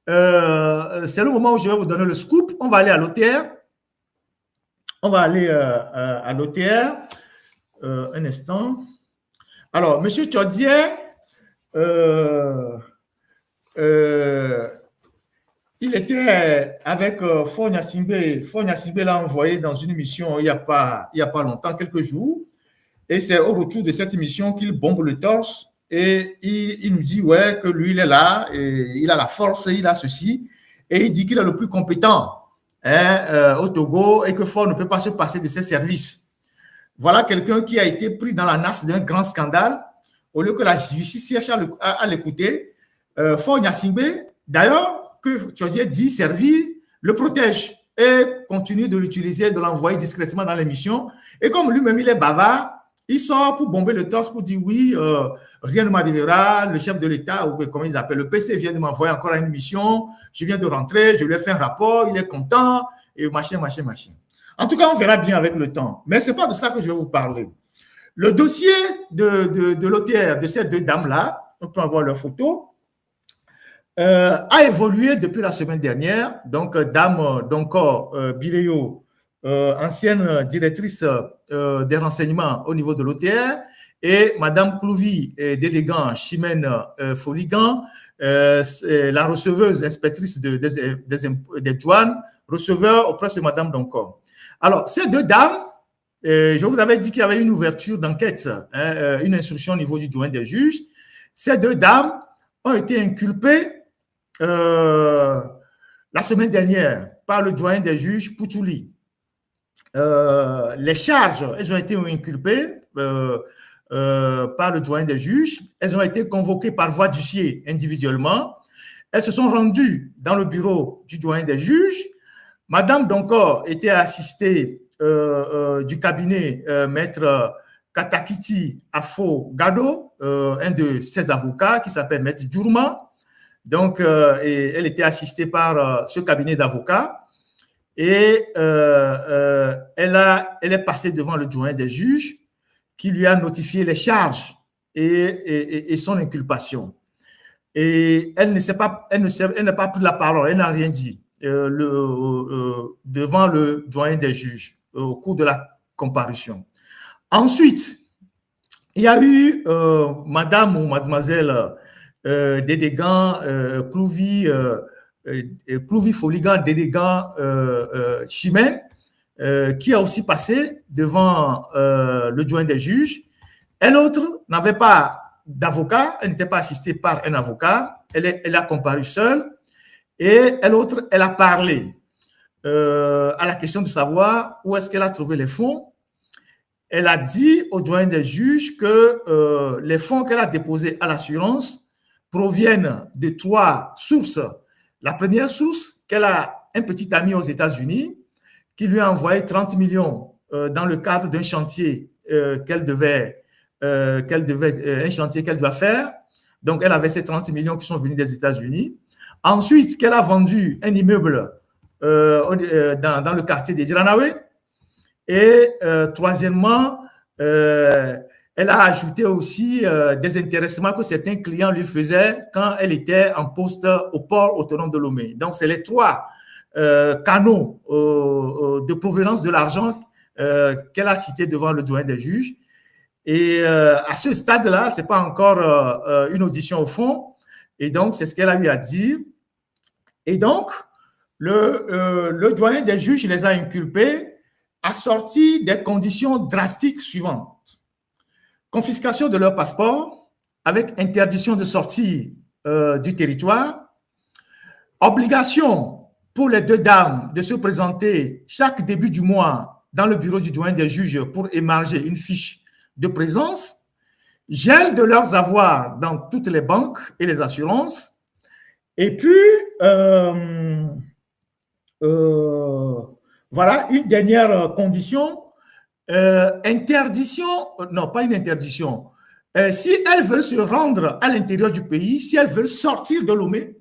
Speaker 1: c'est le moment où je vais vous donner le scoop. On va aller à l'OTR. On va aller à l'OTR. Un instant. Alors, M. Tchodier, il était avec Fonia Simbe. Fonia Simbe l'a envoyé dans une mission il n'y a pas longtemps, quelques jours. Et c'est au retour de cette mission qu'il bombe le torse. Et il nous dit ouais, que lui, il est là, et il a la force, il a ceci. Et il dit qu'il est le plus compétent au Togo et que Fort ne peut pas se passer de ses services. Voilà quelqu'un qui a été pris dans la nasse d'un grand scandale. Au lieu que la justice cherche à l'écouter, Fort Nyasingbe, d'ailleurs, que tu as dit servir le protège et continue de l'utiliser, de l'envoyer discrètement dans l'émission. Et comme lui-même, il est bavard, il sort pour bomber le torse pour dire oui, rien ne m'arrivera, le chef de l'État, ou comment ils appellent, le PC vient de m'envoyer encore une mission, je viens de rentrer, je lui ai fait un rapport, il est content, et machin. En tout cas, on verra bien avec le temps. Mais ce n'est pas de ça que je vais vous parler. Le dossier de l'OTR, de ces deux dames-là, on peut avoir leurs photos, a évolué depuis la semaine dernière. Donc, Dame Donkor Biléo, ancienne directrice des renseignements au niveau de l'OTR, et Madame Clouvy Dédégan Chimène Foligan, la receveuse, inspectrice des douanes, receveur auprès de Madame Donkor. Alors, ces deux dames, je vous avais dit qu'il y avait une ouverture d'enquête, une instruction au niveau du doyen des juges. Ces deux dames ont été inculpées la semaine dernière par le doyen des juges Poutouli. Les charges, elles ont été inculpées par le doyen des juges. Elles ont été convoquées par voie d'huissier individuellement. Elles se sont rendues dans le bureau du doyen des juges. Madame Donkor était assistée du cabinet maître Katakiti Afo Gado, un de ses avocats qui s'appelle maître Djourma. Donc, elle était assistée par ce cabinet d'avocats et elle est passée devant le doyen des juges qui lui a notifié les charges et son inculpation. Et elle n'a pas pris la parole, elle n'a rien dit devant le doyen des juges au cours de la comparution. Ensuite, il y a eu madame ou mademoiselle Dédégan, Clouvy Foligan, Dédégan Chimène, qui a aussi passé devant le doyen des juges. Elle autre n'avait pas d'avocat, elle n'était pas assistée par un avocat, elle a comparu seule, et elle autre, elle a parlé à la question de savoir où est-ce qu'elle a trouvé les fonds. Elle a dit au doyen des juges que les fonds qu'elle a déposés à l'assurance proviennent de 3 sources. La première source, qu'elle a un petit ami aux États-Unis qui lui a envoyé 30 millions dans le cadre d'un chantier un chantier qu'elle doit faire. Donc, elle avait ces 30 millions qui sont venus des États-Unis. Ensuite, qu'elle a vendu un immeuble dans le quartier de Diranawe. Et troisièmement, elle a ajouté aussi des intéressements que certains clients lui faisaient quand elle était en poste au port autonome de Lomé. Donc, c'est les 3 canaux de provenance de l'argent qu'elle a cités devant le doyen des juges. Et à ce stade-là, ce n'est pas encore une audition au fond. Et donc, c'est ce qu'elle a eu à dire. Et donc, le doyen des juges les a inculpés assorti des conditions drastiques suivantes. Confiscation de leur passeport avec interdiction de sortie du territoire, obligation pour les 2 dames de se présenter chaque début du mois dans le bureau du doyen des juges pour émarger une fiche de présence, gel de leurs avoirs dans toutes les banques et les assurances, et puis voilà, une dernière condition, interdiction, non, pas une interdiction. Si elles veulent se rendre à l'intérieur du pays, si elles veulent sortir de Lomé,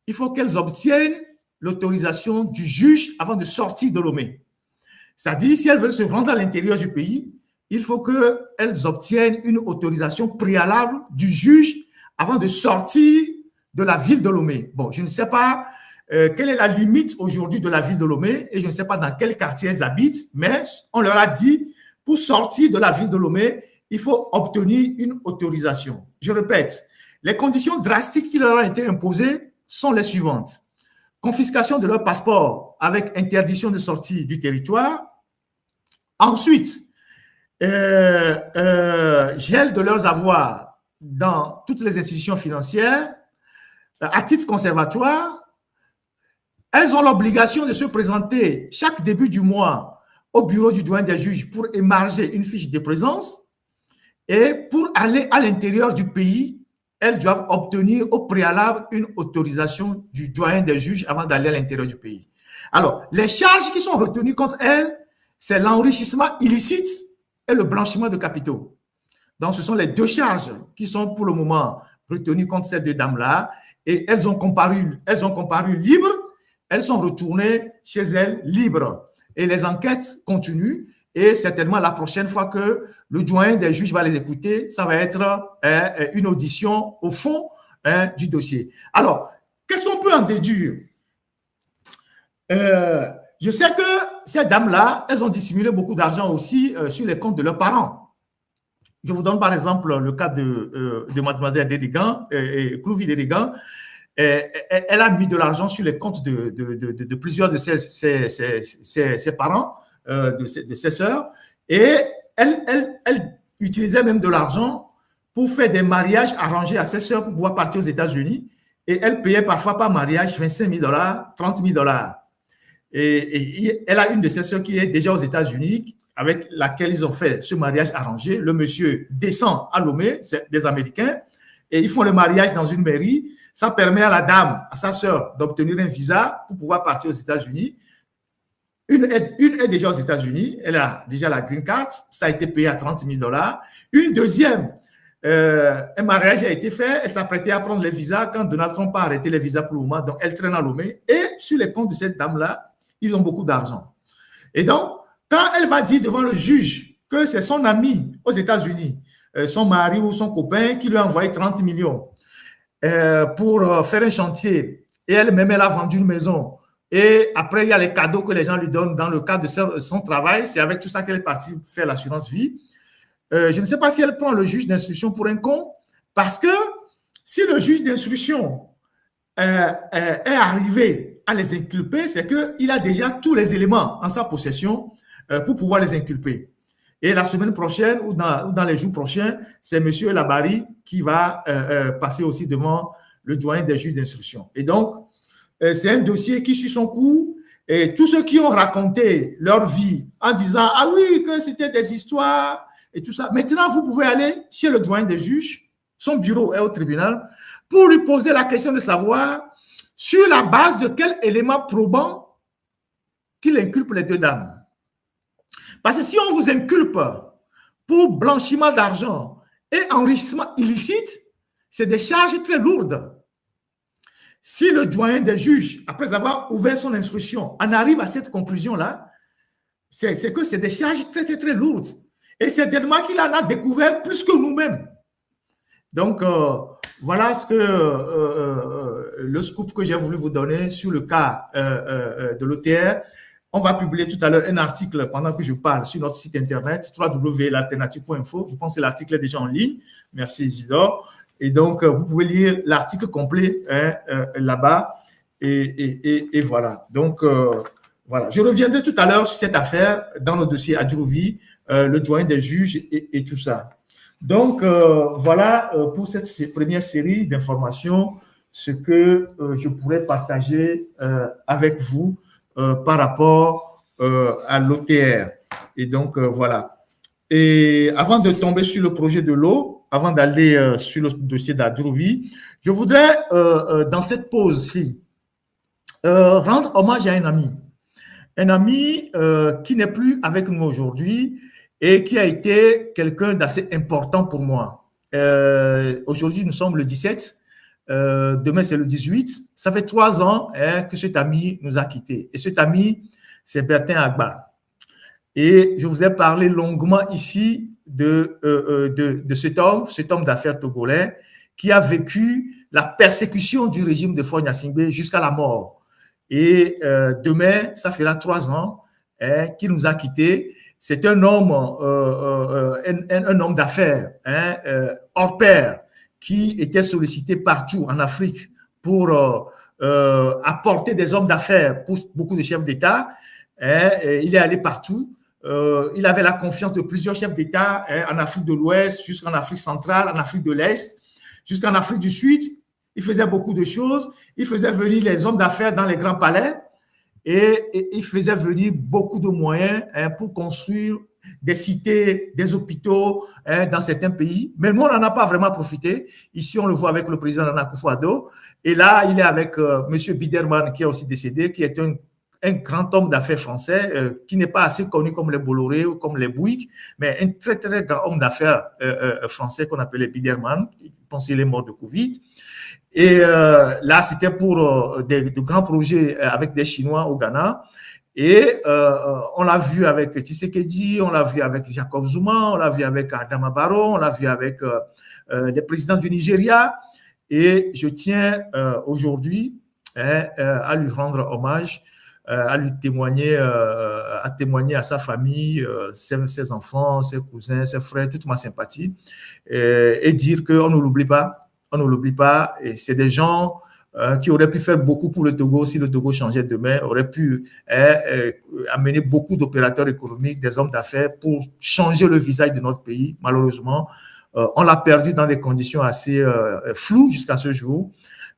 Speaker 1: il faut qu'elles obtiennent l'autorisation du juge avant de sortir de Lomé. C'est-à-dire, si elles veulent se rendre à l'intérieur du pays, il faut qu'elles obtiennent une autorisation préalable du juge avant de sortir de la ville de Lomé. Bon, je ne sais pas quelle est la limite aujourd'hui de la ville de Lomé et je ne sais pas dans quel quartier elles habitent, mais on leur a dit, pour sortir de la ville de Lomé, il faut obtenir une autorisation. Je répète, les conditions drastiques qui leur ont été imposées sont les suivantes. Confiscation de leur passeport avec interdiction de sortie du territoire. Ensuite, gel de leurs avoirs dans toutes les institutions financières à titre conservatoire. Elles ont l'obligation de se présenter chaque début du mois au bureau du doyen des juges pour émarger une fiche de présence et pour aller à l'intérieur du pays elles doivent obtenir au préalable une autorisation du doyen des juges avant d'aller à l'intérieur du pays. Alors, les charges qui sont retenues contre elles, c'est l'enrichissement illicite et le blanchiment de capitaux. Donc, ce sont les deux charges qui sont pour le moment retenues contre ces deux dames-là. Et elles ont comparu libres, elles sont retournées chez elles libres. Et les enquêtes continuent. Et certainement, la prochaine fois que le doyen des juges va les écouter, ça va être une audition au fond du dossier. Alors, qu'est-ce qu'on peut en déduire? Je sais que ces dames-là, elles ont dissimulé beaucoup d'argent aussi sur les comptes de leurs parents. Je vous donne par exemple le cas de mademoiselle Dédégan, Clouville Dédégan. Elle a mis de l'argent sur les comptes de plusieurs de ses parents, de ses sœurs, et elle utilisait même de l'argent pour faire des mariages arrangés à ses sœurs pour pouvoir partir aux États-Unis, et elle payait parfois par mariage 25 000 $, 30 000 $. Et elle a une de ses sœurs qui est déjà aux États-Unis, avec laquelle ils ont fait ce mariage arrangé. Le monsieur descend à Lomé, c'est des Américains, et ils font le mariage dans une mairie. Ça permet à la dame, à sa sœur, d'obtenir un visa pour pouvoir partir aux États-Unis. Une est déjà aux États-Unis, elle a déjà la green card, ça a été payé à 30 000 $. Une deuxième, un mariage a été fait, elle s'apprêtait à prendre les visas quand Donald Trump a arrêté les visas pour le moment, donc elle traîne à Lomé. Et sur les comptes de cette dame-là, ils ont beaucoup d'argent. Et donc, quand elle va dire devant le juge que c'est son ami aux États-Unis, son mari ou son copain qui lui a envoyé 30 millions pour faire un chantier, et elle-même, elle a vendu une maison, et après, il y a les cadeaux que les gens lui donnent dans le cadre de son travail, c'est avec tout ça qu'elle est partie faire l'assurance vie. Je ne sais pas si elle prend le juge d'instruction pour un con, parce que si le juge d'instruction est arrivé à les inculper, c'est qu'il a déjà tous les éléments en sa possession pour pouvoir les inculper. Et la semaine prochaine ou dans les jours prochains, c'est M. Labari qui va passer aussi devant le doyen des juges d'instruction. Et donc, c'est un dossier qui suit son cours. Et tous ceux qui ont raconté leur vie en disant « Ah oui, que c'était des histoires et tout ça », maintenant, vous pouvez aller chez le doyen des juges, son bureau est au tribunal, pour lui poser la question de savoir sur la base de quel élément probant qu'il inculpe les deux dames. Parce que si on vous inculpe pour blanchiment d'argent et enrichissement illicite, c'est des charges très lourdes. Si le doyen des juges, après avoir ouvert son instruction, en arrive à cette conclusion-là, c'est que c'est des charges très, très, très lourdes. Et c'est certainement qu'il en a découvert plus que nous-mêmes. Donc, voilà ce que le scoop que j'ai voulu vous donner sur le cas de l'OTR. On va publier tout à l'heure un article pendant que je parle sur notre site internet www.l'alternative.info. Je pense que l'article est déjà en ligne. Merci Isidore. Et donc, vous pouvez lire l'article complet là-bas. Et voilà. Donc, voilà. Je reviendrai tout à l'heure sur cette affaire dans le dossier Adjourovi, le doyen des juges et tout ça. Donc, voilà pour cette première série d'informations, ce que je pourrais partager avec vous par rapport à l'OTR. Et donc, voilà. Et avant de tomber sur le projet de l'eau, avant d'aller sur le dossier d'Adjourovi, je voudrais, dans cette pause-ci, rendre hommage à un ami. Un ami qui n'est plus avec nous aujourd'hui et qui a été quelqu'un d'assez important pour moi. Aujourd'hui, nous sommes le 17. Demain, c'est le 18. Ça fait 3 ans que cet ami nous a quittés. Et cet ami, c'est Bertin Agba. Et je vous ai parlé longuement ici de cet homme d'affaires togolais qui a vécu la persécution du régime de Faure Gnassingbé jusqu'à la mort. Et demain, ça fera 3 ans qu'il nous a quittés. C'est un homme, un homme d'affaires, hors pair, qui était sollicité partout en Afrique pour apporter des hommes d'affaires pour beaucoup de chefs d'État. Il est allé partout. Il avait la confiance de plusieurs chefs d'État en Afrique de l'Ouest, jusqu'en Afrique centrale, en Afrique de l'Est, jusqu'en Afrique du Sud. Il faisait beaucoup de choses. Il faisait venir les hommes d'affaires dans les grands palais et il faisait venir beaucoup de moyens pour construire des cités, des hôpitaux dans certains pays. Mais nous, on n'en a pas vraiment profité. Ici, on le voit avec le président Nana Akufo-Addo. Et là, il est avec M. Biderman, qui est aussi décédé, qui est un grand homme d'affaires français, qui n'est pas assez connu comme les Bolloré ou comme les Bouygues, mais un très, très grand homme d'affaires français qu'on appelait Biderman. Je pense qu'il est mort de Covid. Et là, c'était pour de grands projets avec des Chinois au Ghana. Et on l'a vu avec Tshisekedi, on l'a vu avec Jacob Zuma, on l'a vu avec Adama Barrow, on l'a vu avec les présidents du Nigeria. Et je tiens aujourd'hui à lui rendre hommage, à lui témoigner, à témoigner à sa famille, ses enfants, ses cousins, ses frères, toute ma sympathie, et dire qu'on ne l'oublie pas. On ne l'oublie pas. Et c'est des gens qui auraient pu faire beaucoup pour le Togo si le Togo changeait demain, auraient pu amener beaucoup d'opérateurs économiques, des hommes d'affaires pour changer le visage de notre pays. Malheureusement, on l'a perdu dans des conditions assez floues jusqu'à ce jour.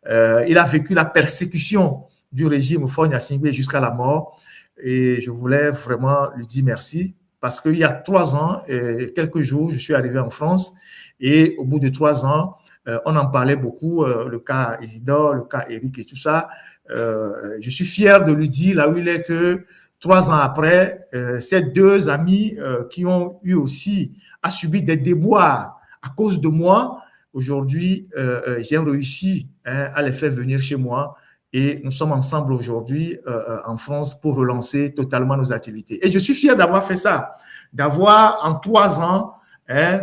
Speaker 1: Il a vécu la persécution du régime Faure Gnassingbé jusqu'à la mort. Et je voulais vraiment lui dire merci parce qu'il y a 3 ans et quelques jours, je suis arrivé en France et au bout de 3 ans, on en parlait beaucoup, le cas Isidore, le cas Eric et tout ça. Je suis fier de lui dire, là où il est, que 3 ans après, ces 2 amis qui ont eu aussi à subir des déboires à cause de moi, aujourd'hui, j'ai réussi à les faire venir chez moi et nous sommes ensemble aujourd'hui en France pour relancer totalement nos activités. Et je suis fier d'avoir fait ça, d'avoir en 3 ans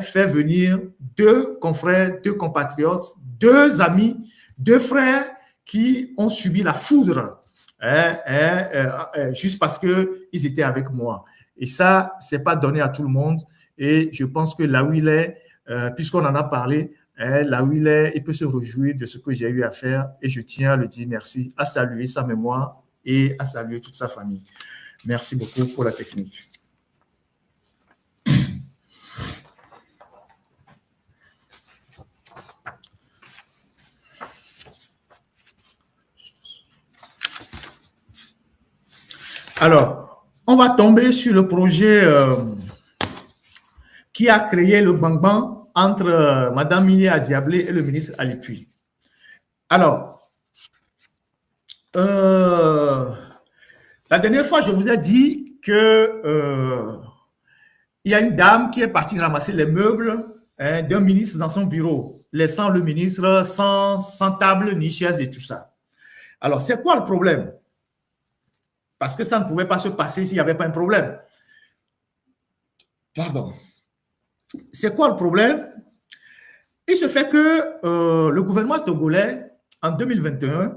Speaker 1: fait venir 2 confrères, 2 compatriotes, 2 amis, 2 frères qui ont subi la foudre juste parce qu'ils étaient avec moi. Et ça, ce n'est pas donné à tout le monde. Et je pense que là où il est, puisqu'on en a parlé, là où il est, il peut se réjouir de ce que j'ai eu à faire. Et je tiens à lui dire merci, à saluer sa mémoire et à saluer toute sa famille. Merci beaucoup pour la technique. Alors, on va tomber sur le projet qui a créé le bang-bang entre Mme Mili Aziablé et le ministre Ali Pui. Alors, la dernière fois, je vous ai dit que il y a une dame qui est partie ramasser les meubles d'un ministre dans son bureau, laissant le ministre sans table, ni chaise et tout ça. Alors, c'est quoi le problème? Parce que ça ne pouvait pas se passer s'il n'y avait pas un problème. Pardon. C'est quoi le problème? Il se fait que le gouvernement togolais, en 2021,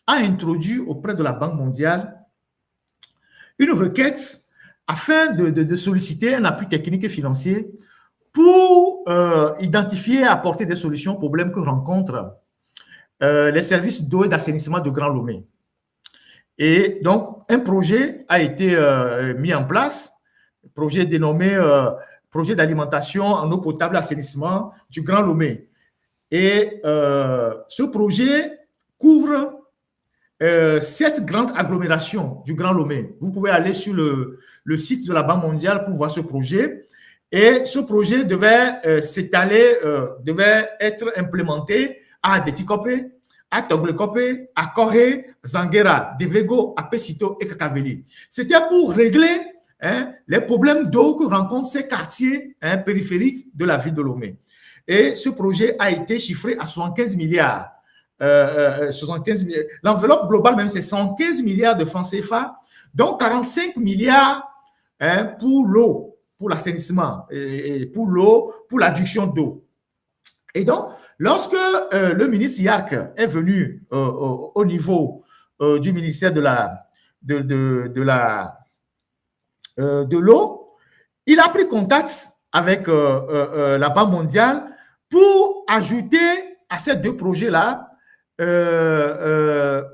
Speaker 1: a introduit auprès de la Banque mondiale une requête afin de solliciter un appui technique et financier pour identifier et apporter des solutions aux problèmes que rencontrent les services d'eau et d'assainissement de Grand Lomé. Et donc, un projet a été mis en place, projet dénommé projet d'alimentation en eau potable et assainissement du Grand Lomé. Et ce projet couvre 7 grandes agglomérations du Grand Lomé. Vous pouvez aller sur le site de la Banque mondiale pour voir ce projet. Et ce projet devait s'étaler, devait être implémenté à Detikopé, à Toglekope, à Corée, Zanguera, Devego, Apesito et Kakaveli. C'était pour régler les problèmes d'eau que rencontrent ces quartiers périphériques de la ville de Lomé. Et ce projet a été chiffré à 75 milliards. 75 milliards. L'enveloppe globale même, c'est 115 milliards de francs CFA, donc 45 milliards pour l'eau, pour l'assainissement, et pour l'eau, pour l'adduction d'eau. Et donc, lorsque le ministre Yark est venu au niveau du ministère de l'eau, il a pris contact avec la Banque mondiale pour ajouter à ces 2 projets-là une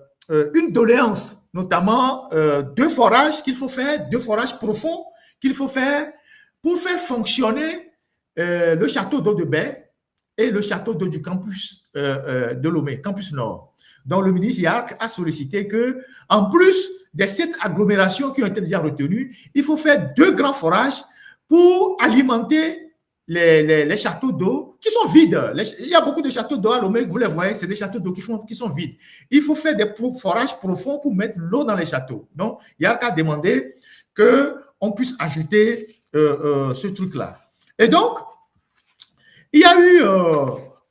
Speaker 1: doléance, notamment 2 forages qu'il faut faire, 2 forages profonds qu'il faut faire pour faire fonctionner le château d'eau de Baie et le château d'eau du campus de Lomé, campus Nord. Donc, le ministre Yark a sollicité que, en plus des 7 agglomérations qui ont été déjà retenues, il faut faire 2 grands forages pour alimenter les châteaux d'eau qui sont vides. Il y a beaucoup de châteaux d'eau à Lomé, vous les voyez, c'est des châteaux d'eau qui sont vides. Il faut faire des forages profonds pour mettre l'eau dans les châteaux. Donc, il y a qu'à demander qu'on puisse ajouter ce truc-là. Et donc, il y a eu,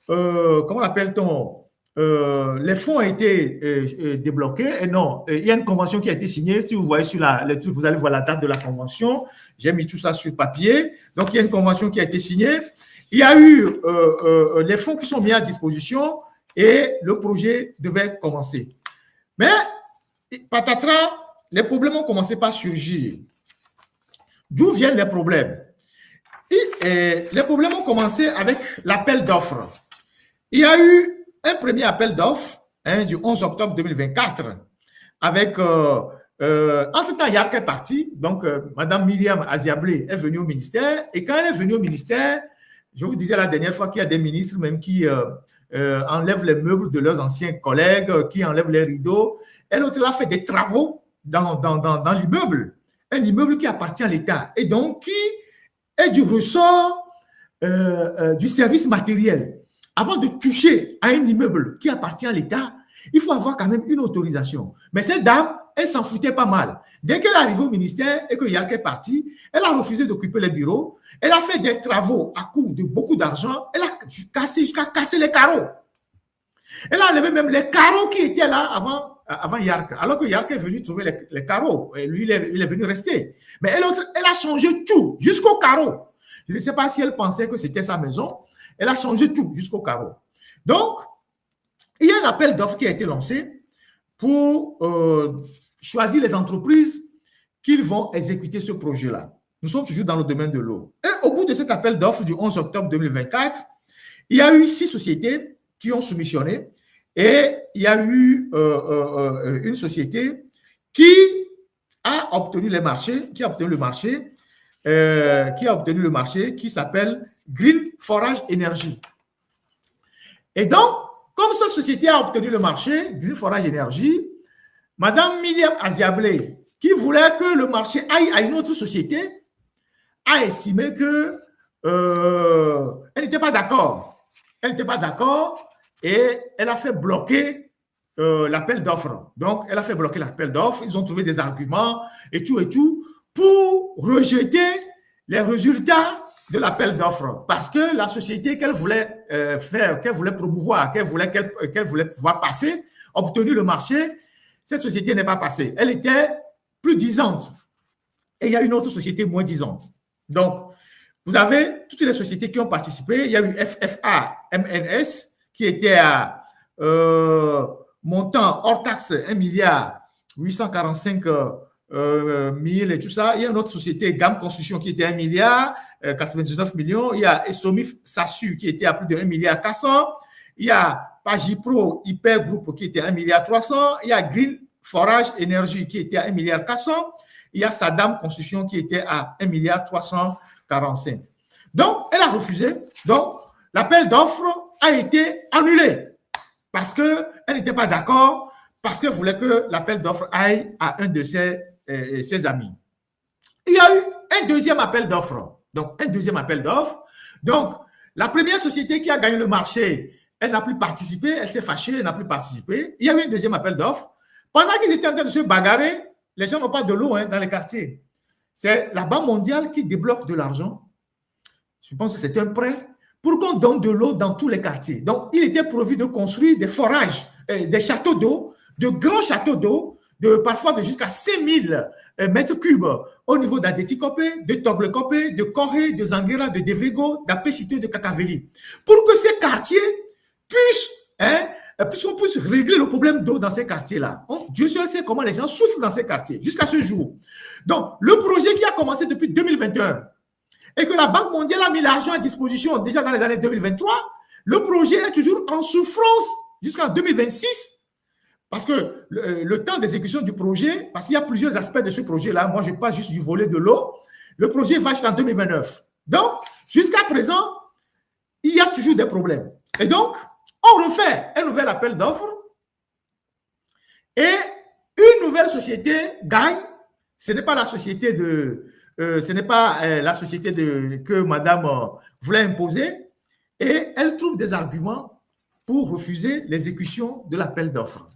Speaker 1: comment l'appelle-t-on, les fonds ont été débloqués. Et non, il y a une convention qui a été signée. Si vous voyez sur le truc, vous allez voir la date de la convention. J'ai mis tout ça sur papier. Donc, il y a une convention qui a été signée. Il y a eu les fonds qui sont mis à disposition et le projet devait commencer. Mais, patatras, les problèmes ont commencé par surgir. D'où viennent les problèmes? Les problèmes ont commencé avec l'appel d'offres. Il y a eu un premier appel d'offres du 11 octobre 2024 avec, entre-temps, Yark est parti, donc Madame Myriam Aziablé est venue au ministère et quand elle est venue au ministère, je vous disais la dernière fois qu'il y a des ministres même qui enlèvent les meubles de leurs anciens collègues, qui enlèvent les rideaux. Elle a fait des travaux dans l'immeuble, un immeuble qui appartient à l'État et donc qui est du ressort du service matériel. Avant de toucher à un immeuble qui appartient à l'État, il faut avoir quand même une autorisation. Mais cette dame, elle s'en foutait pas mal. Dès qu'elle est arrivée au ministère et que Yark est parti, elle a refusé d'occuper les bureaux. Elle a fait des travaux à coût de beaucoup d'argent. Elle a jusqu'à casser les carreaux. Elle a enlevé même les carreaux qui étaient là avant Yark. Alors que Yark est venu trouver les carreaux. Et lui, il est venu rester. Mais elle a changé tout, jusqu'aux carreaux. Je ne sais pas si elle pensait que c'était sa maison. Elle a changé tout jusqu'au carreau. Donc, il y a un appel d'offres qui a été lancé pour choisir les entreprises qui vont exécuter ce projet-là. Nous sommes toujours dans le domaine de l'eau. Et au bout de cet appel d'offres du 11 octobre 2024, il y a eu 6 sociétés qui ont soumissionné et il y a eu une société qui a obtenu le marché, qui s'appelle Green Forage Energy. Et donc, comme cette société a obtenu le marché, Green Forage Energy, Madame Myriam Aziablé, qui voulait que le marché aille à une autre société, a estimé que elle n'était pas d'accord. Elle n'était pas d'accord et elle a fait bloquer l'appel d'offres. Donc, elle a fait bloquer l'appel d'offres. Ils ont trouvé des arguments et tout pour rejeter les résultats de l'appel d'offres parce que la société qu'elle voulait qu'elle voulait promouvoir, qu'elle voulait pouvoir passer, obtenu le marché, cette société n'est pas passée. Elle était plus disante. Et il y a une autre société moins disante. Donc, vous avez toutes les sociétés qui ont participé. Il y a eu FFA MNS qui était à montant hors taxe 1,845 milliard et tout ça. Il y a une autre société, Gamme Construction, qui était 1,99 milliard. Il y a Esomif Sassu qui était à plus de 1,4 milliard. Il y a Pagipro Hyper Group qui était à 1,3 milliard. Il y a Green Forage Energy qui était à 1,4 milliard. Il y a Saddam Construction qui était à 1,345 milliard. Donc, elle a refusé. Donc, l'appel d'offres a été annulé parce qu'elle n'était pas d'accord, parce qu'elle voulait que l'appel d'offres aille à un de ses amis. Il y a eu un deuxième appel d'offres. Donc, la première société qui a gagné le marché, elle n'a plus participé, elle s'est fâchée, elle n'a plus participé. Il y a eu un deuxième appel d'offres. Pendant qu'ils étaient en train de se bagarrer, les gens n'ont pas de l'eau dans les quartiers. C'est la Banque mondiale qui débloque de l'argent. Je pense que c'est un prêt pour qu'on donne de l'eau dans tous les quartiers. Donc, il était prévu de construire des forages, des châteaux d'eau, de grands châteaux d'eau, parfois de jusqu'à 5000 mètres cubes au niveau d'Adetikopé, de Toglekopé, de Corée, de Zanguera, de Devego, d'Apécité, de Kakaveli. Pour que ces quartiers puisqu'on puisse régler le problème d'eau dans ces quartiers-là. Dieu seul sait comment les gens souffrent dans ces quartiers jusqu'à ce jour. Donc, le projet qui a commencé depuis 2021 et que la Banque mondiale a mis l'argent à disposition déjà dans les années 2023, le projet est toujours en souffrance jusqu'en 2026 parce que le temps d'exécution du projet, parce qu'il y a plusieurs aspects de ce projet-là, moi je parle juste du volet de l'eau, le projet va jusqu'en 2029. Donc, jusqu'à présent, il y a toujours des problèmes. Et donc, on refait un nouvel appel d'offres et une nouvelle société gagne. Ce n'est pas la société de ce n'est pas la société que madame voulait imposer, et elle trouve des arguments pour refuser l'exécution de l'appel d'offres.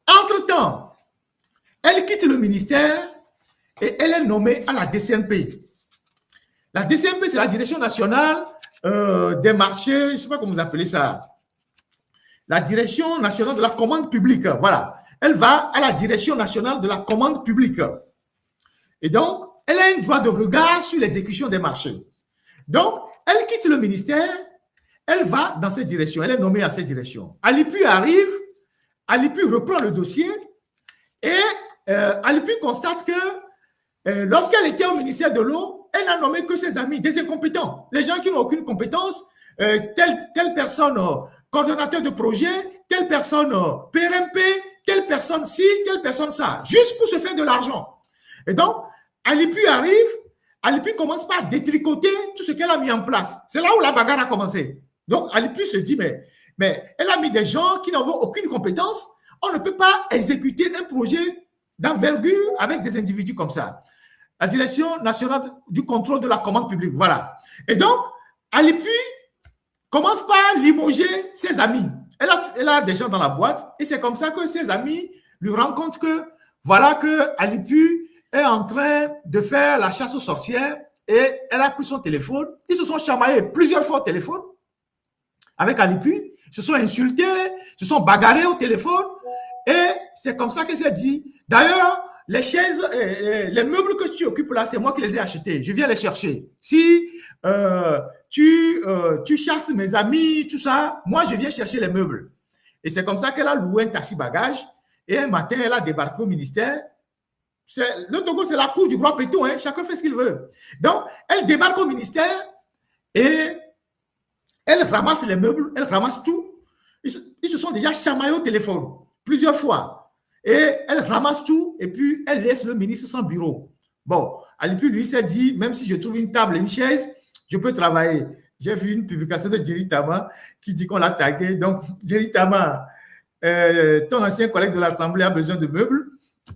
Speaker 1: Entre-temps, elle quitte le ministère et elle est nommée à la DCNP. La DCNP, c'est la Direction nationale des marchés, je ne sais pas comment vous appelez ça, la Direction nationale de la commande publique. Voilà. Elle va à la Direction nationale de la commande publique. Et donc, elle a un droit de regard sur l'exécution des marchés. Donc, elle quitte le ministère, elle va dans cette direction, elle est nommée à cette direction. Alipu arrive, Alipu reprend le dossier et Alipu constate que lorsqu'elle était au ministère de l'eau, elle n'a nommé que ses amis, des incompétents, les gens qui n'ont aucune compétence, telle personne coordonnateur de projet, telle personne PRMP, telle personne ci, telle personne ça, juste pour se faire de l'argent. Et donc, Alipu arrive, Alipu commence par détricoter tout ce qu'elle a mis en place. C'est là où la bagarre a commencé. Donc, Alipu se dit, mais elle a mis des gens qui n'ont aucune compétence. On ne peut pas exécuter un projet d'envergure avec des individus comme ça. La Direction nationale du contrôle de la commande publique, voilà. Et donc, Alipu commence par limoger ses amis. Elle a des gens dans la boîte et c'est comme ça que ses amis lui rendent compte que voilà que Alipu est en train de faire la chasse aux sorcières et elle a pris son téléphone. Ils se sont chamaillés plusieurs fois au téléphone avec Alipu, se sont insultés, se sont bagarrés au téléphone et c'est comme ça que c'est dit. D'ailleurs, les chaises, les meubles que tu occupes là, c'est moi qui les ai achetés. Je viens les chercher. Si tu chasses mes amis, tout ça, moi je viens chercher les meubles. Et c'est comme ça qu'elle a loué un taxi-bagage et un matin, elle a débarqué au ministère. Le Togo, c'est la cour du roi Pétou, hein, chacun fait ce qu'il veut. Donc, elle débarque au ministère et elle ramasse les meubles, elle ramasse tout. Ils se sont déjà chamaillés au téléphone plusieurs fois. Et elle ramasse tout et puis elle laisse le ministre sans bureau. Bon, Alipu, lui, s'est dit, même si je trouve une table et une chaise, je peux travailler. J'ai vu une publication de Jerry Tama qui dit qu'on l'a tagué. Donc, Jerry Tama, ton ancien collègue de l'Assemblée a besoin de meubles.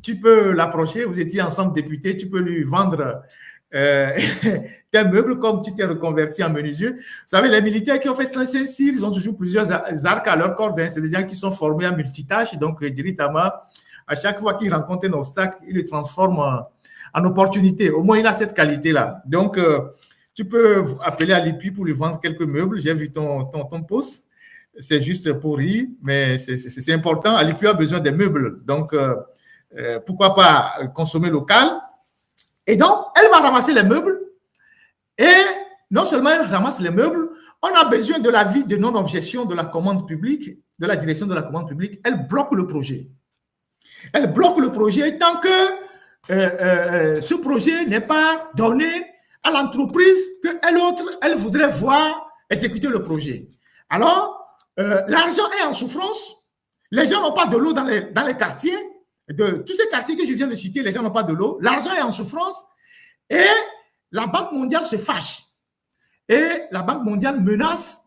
Speaker 1: Tu peux l'approcher, vous étiez ensemble députés, tu peux lui vendre tes meubles comme tu t'es reconverti en menuisier. Vous savez, les militaires qui ont fait Saint-Cyr, ils ont toujours plusieurs arcs à leur corde. Hein. C'est des gens qui sont formés en multitâches. Donc, Jerry Tama, à chaque fois qu'il rencontre un obstacle, il le transforme en opportunité. Au moins, il a cette qualité-là. Donc, tu peux appeler Alipu pour lui vendre quelques meubles. J'ai vu ton post. C'est juste pour rire, mais c'est important. Alipu a besoin des meubles. Donc, pourquoi pas consommer local. Et donc, elle va ramasser les meubles. Et non seulement elle ramasse les meubles, on a besoin de l'avis de non-objection de la commande publique, de la direction de la commande publique. Elle bloque le projet. Elle bloque le projet tant que ce projet n'est pas donné à l'entreprise elle voudrait voir exécuter le projet. Alors, l'argent est en souffrance. Les gens n'ont pas de l'eau dans les quartiers. De tous ces quartiers que je viens de citer, les gens n'ont pas de l'eau. L'argent est en souffrance et la Banque mondiale se fâche. Et la Banque mondiale menace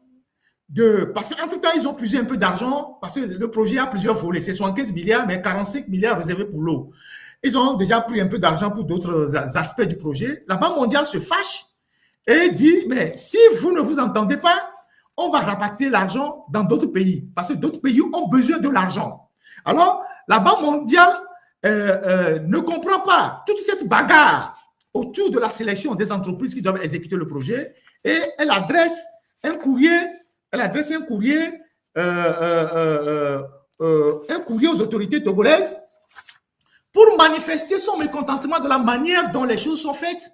Speaker 1: parce qu'entre-temps, ils ont puisé un peu d'argent parce que le projet a plusieurs volets. C'est 75 milliards, mais 45 milliards réservés pour l'eau. Ils ont déjà pris un peu d'argent pour d'autres aspects du projet. La Banque mondiale se fâche et dit, mais si vous ne vous entendez pas, on va rapatrier l'argent dans d'autres pays parce que d'autres pays ont besoin de l'argent. Alors, la Banque mondiale ne comprend pas toute cette bagarre autour de la sélection des entreprises qui doivent exécuter le projet et elle adresse un courrier aux autorités togolaises pour manifester son mécontentement de la manière dont les choses sont faites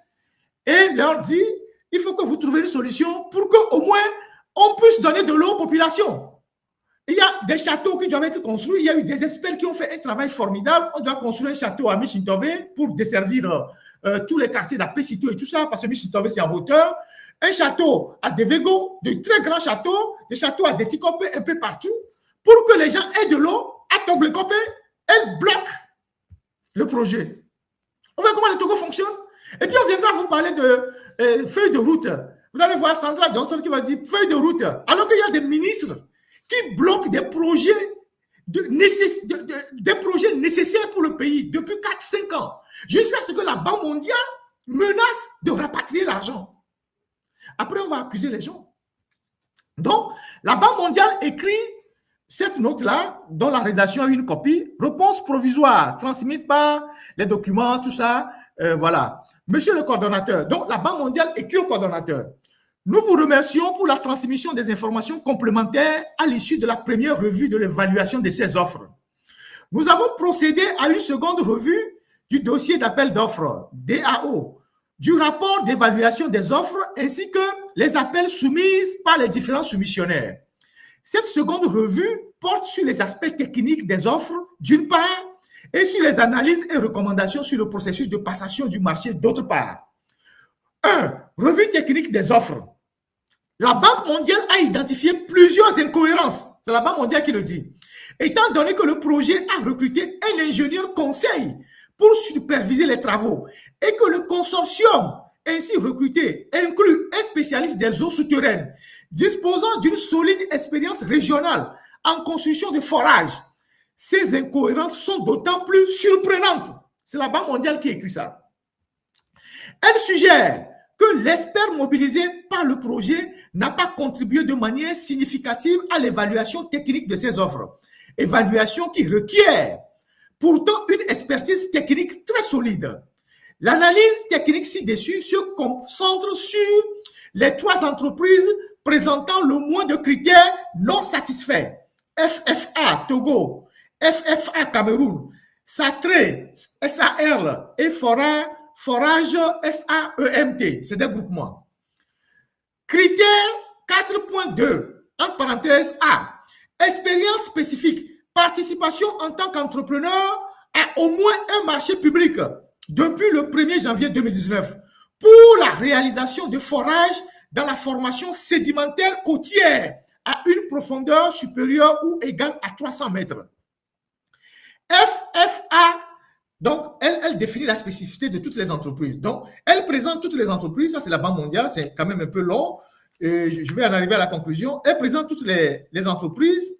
Speaker 1: et leur dit, il faut que vous trouviez une solution pour qu'au moins on puisse donner de l'eau aux populations. Il y a des châteaux qui doivent être construits. Il y a eu des experts qui ont fait un travail formidable. On doit construire un château à Michintove pour desservir tous les quartiers d'Apesito et tout ça, parce que Michintove, c'est en hauteur. Un château à Devego, de très grands châteaux, des châteaux à Detikope un peu partout, pour que les gens aient de l'eau. À Toglekope, elle bloque le projet. On voit comment le Togo fonctionne. Et puis, on viendra vous parler de feuille de route. Vous allez voir Sandra Johnson qui va dire feuille de route, alors qu'il y a des ministres qui bloquent des projets, des projets nécessaires pour le pays depuis 4-5 ans, jusqu'à ce que la Banque mondiale menace de rapatrier l'argent. Après, on va accuser les gens. Donc, la Banque mondiale écrit cette note-là, dont la rédaction a une copie, réponse provisoire, transmise par les documents, tout ça, voilà. Monsieur le coordonnateur, donc la Banque mondiale écrit au coordonnateur. Nous vous remercions pour la transmission des informations complémentaires à l'issue de la première revue de l'évaluation de ces offres. Nous avons procédé à une seconde revue du dossier d'appel d'offres, DAO, du rapport d'évaluation des offres ainsi que les appels soumis par les différents soumissionnaires. Cette seconde revue porte sur les aspects techniques des offres, d'une part, et sur les analyses et recommandations sur le processus de passation du marché, d'autre part. 1. Revue technique des offres. La Banque mondiale a identifié plusieurs incohérences. C'est la Banque mondiale qui le dit. Étant donné que le projet a recruté un ingénieur conseil pour superviser les travaux et que le consortium ainsi recruté inclut un spécialiste des eaux souterraines disposant d'une solide expérience régionale en construction de forages, ces incohérences sont d'autant plus surprenantes. C'est la Banque mondiale qui écrit ça. Elle suggère que l'expert mobilisé par le projet n'a pas contribué de manière significative à l'évaluation technique de ces offres. Évaluation qui requiert pourtant une expertise technique très solide. L'analyse technique ci-dessus se concentre sur les 3 entreprises présentant le moins de critères non satisfaits. FFA Togo, FFA Cameroun, SATRE, SAR et Forage SAEMT. C'est des groupements. Critère 4.2, en parenthèse A. Expérience spécifique, participation en tant qu'entrepreneur à au moins un marché public depuis le 1er janvier 2019 pour la réalisation de forages dans la formation sédimentaire côtière à une profondeur supérieure ou égale à 300 mètres. FFA, donc, elle définit la spécificité de toutes les entreprises. Donc, elle présente toutes les entreprises, ça c'est la Banque mondiale, c'est quand même un peu long, je vais en arriver à la conclusion. Elle présente toutes les entreprises,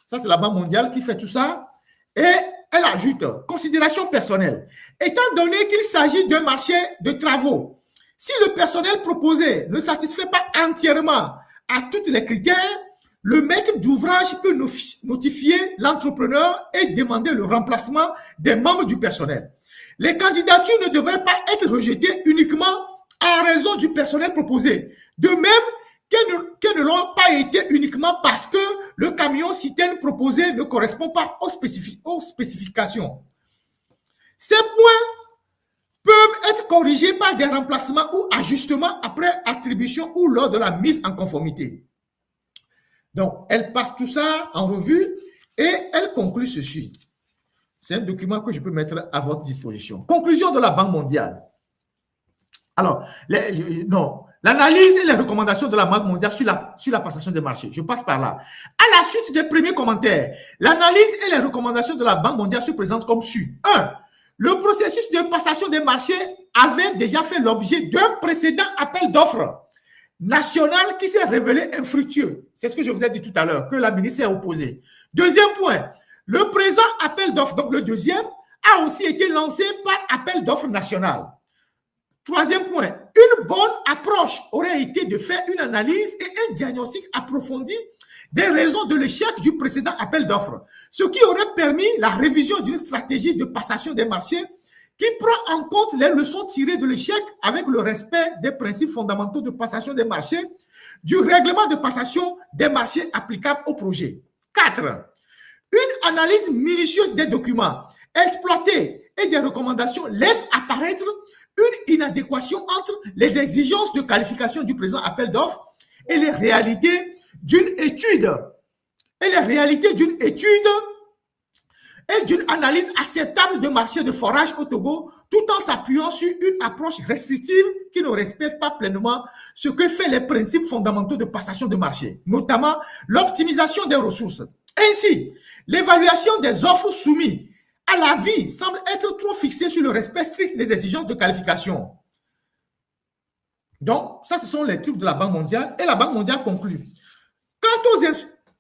Speaker 1: ça c'est la Banque mondiale qui fait tout ça, et elle ajoute, considération personnelle. Étant donné qu'il s'agit d'un marché de travaux, si le personnel proposé ne satisfait pas entièrement à tous les critères, le maître d'ouvrage peut notifier l'entrepreneur et demander le remplacement des membres du personnel. Les candidatures ne devraient pas être rejetées uniquement en raison du personnel proposé. De même qu'elles ne l'ont pas été uniquement parce que le camion citerne proposé ne correspond pas aux spécifications. Ces points peuvent être corrigés par des remplacements ou ajustements après attribution ou lors de la mise en conformité. Donc, elle passe tout ça en revue et elle conclut ceci. C'est un document que je peux mettre à votre disposition. Conclusion de la Banque mondiale. Alors, l'analyse et les recommandations de la Banque mondiale sur la passation des marchés. Je passe par là. À la suite des premiers commentaires, l'analyse et les recommandations de la Banque mondiale se présentent comme suit. 1. Le processus de passation des marchés avait déjà fait l'objet d'un précédent appel d'offres national qui s'est révélé infructueux. C'est ce que je vous ai dit tout à l'heure, que la ministre s'est opposée. Deuxième point, le présent appel d'offres, donc le deuxième, a aussi été lancé par appel d'offres national. Troisième point, une bonne approche aurait été de faire une analyse et un diagnostic approfondi des raisons de l'échec du précédent appel d'offres, ce qui aurait permis la révision d'une stratégie de passation des marchés qui prend en compte les leçons tirées de l'échec avec le respect des principes fondamentaux de passation des marchés, du règlement de passation des marchés applicable au projet. 4. Une analyse minutieuse des documents exploités et des recommandations laisse apparaître une inadéquation entre les exigences de qualification du présent appel d'offres et les réalités d'une étude. Et d'une analyse acceptable de marché de forage au Togo, tout en s'appuyant sur une approche restrictive qui ne respecte pas pleinement ce que fait les principes fondamentaux de passation de marché, notamment l'optimisation des ressources. Ainsi, l'évaluation des offres soumises à l'avis semble être trop fixée sur le respect strict des exigences de qualification. Donc, ça, ce sont les trucs de la Banque mondiale, et la Banque mondiale conclut.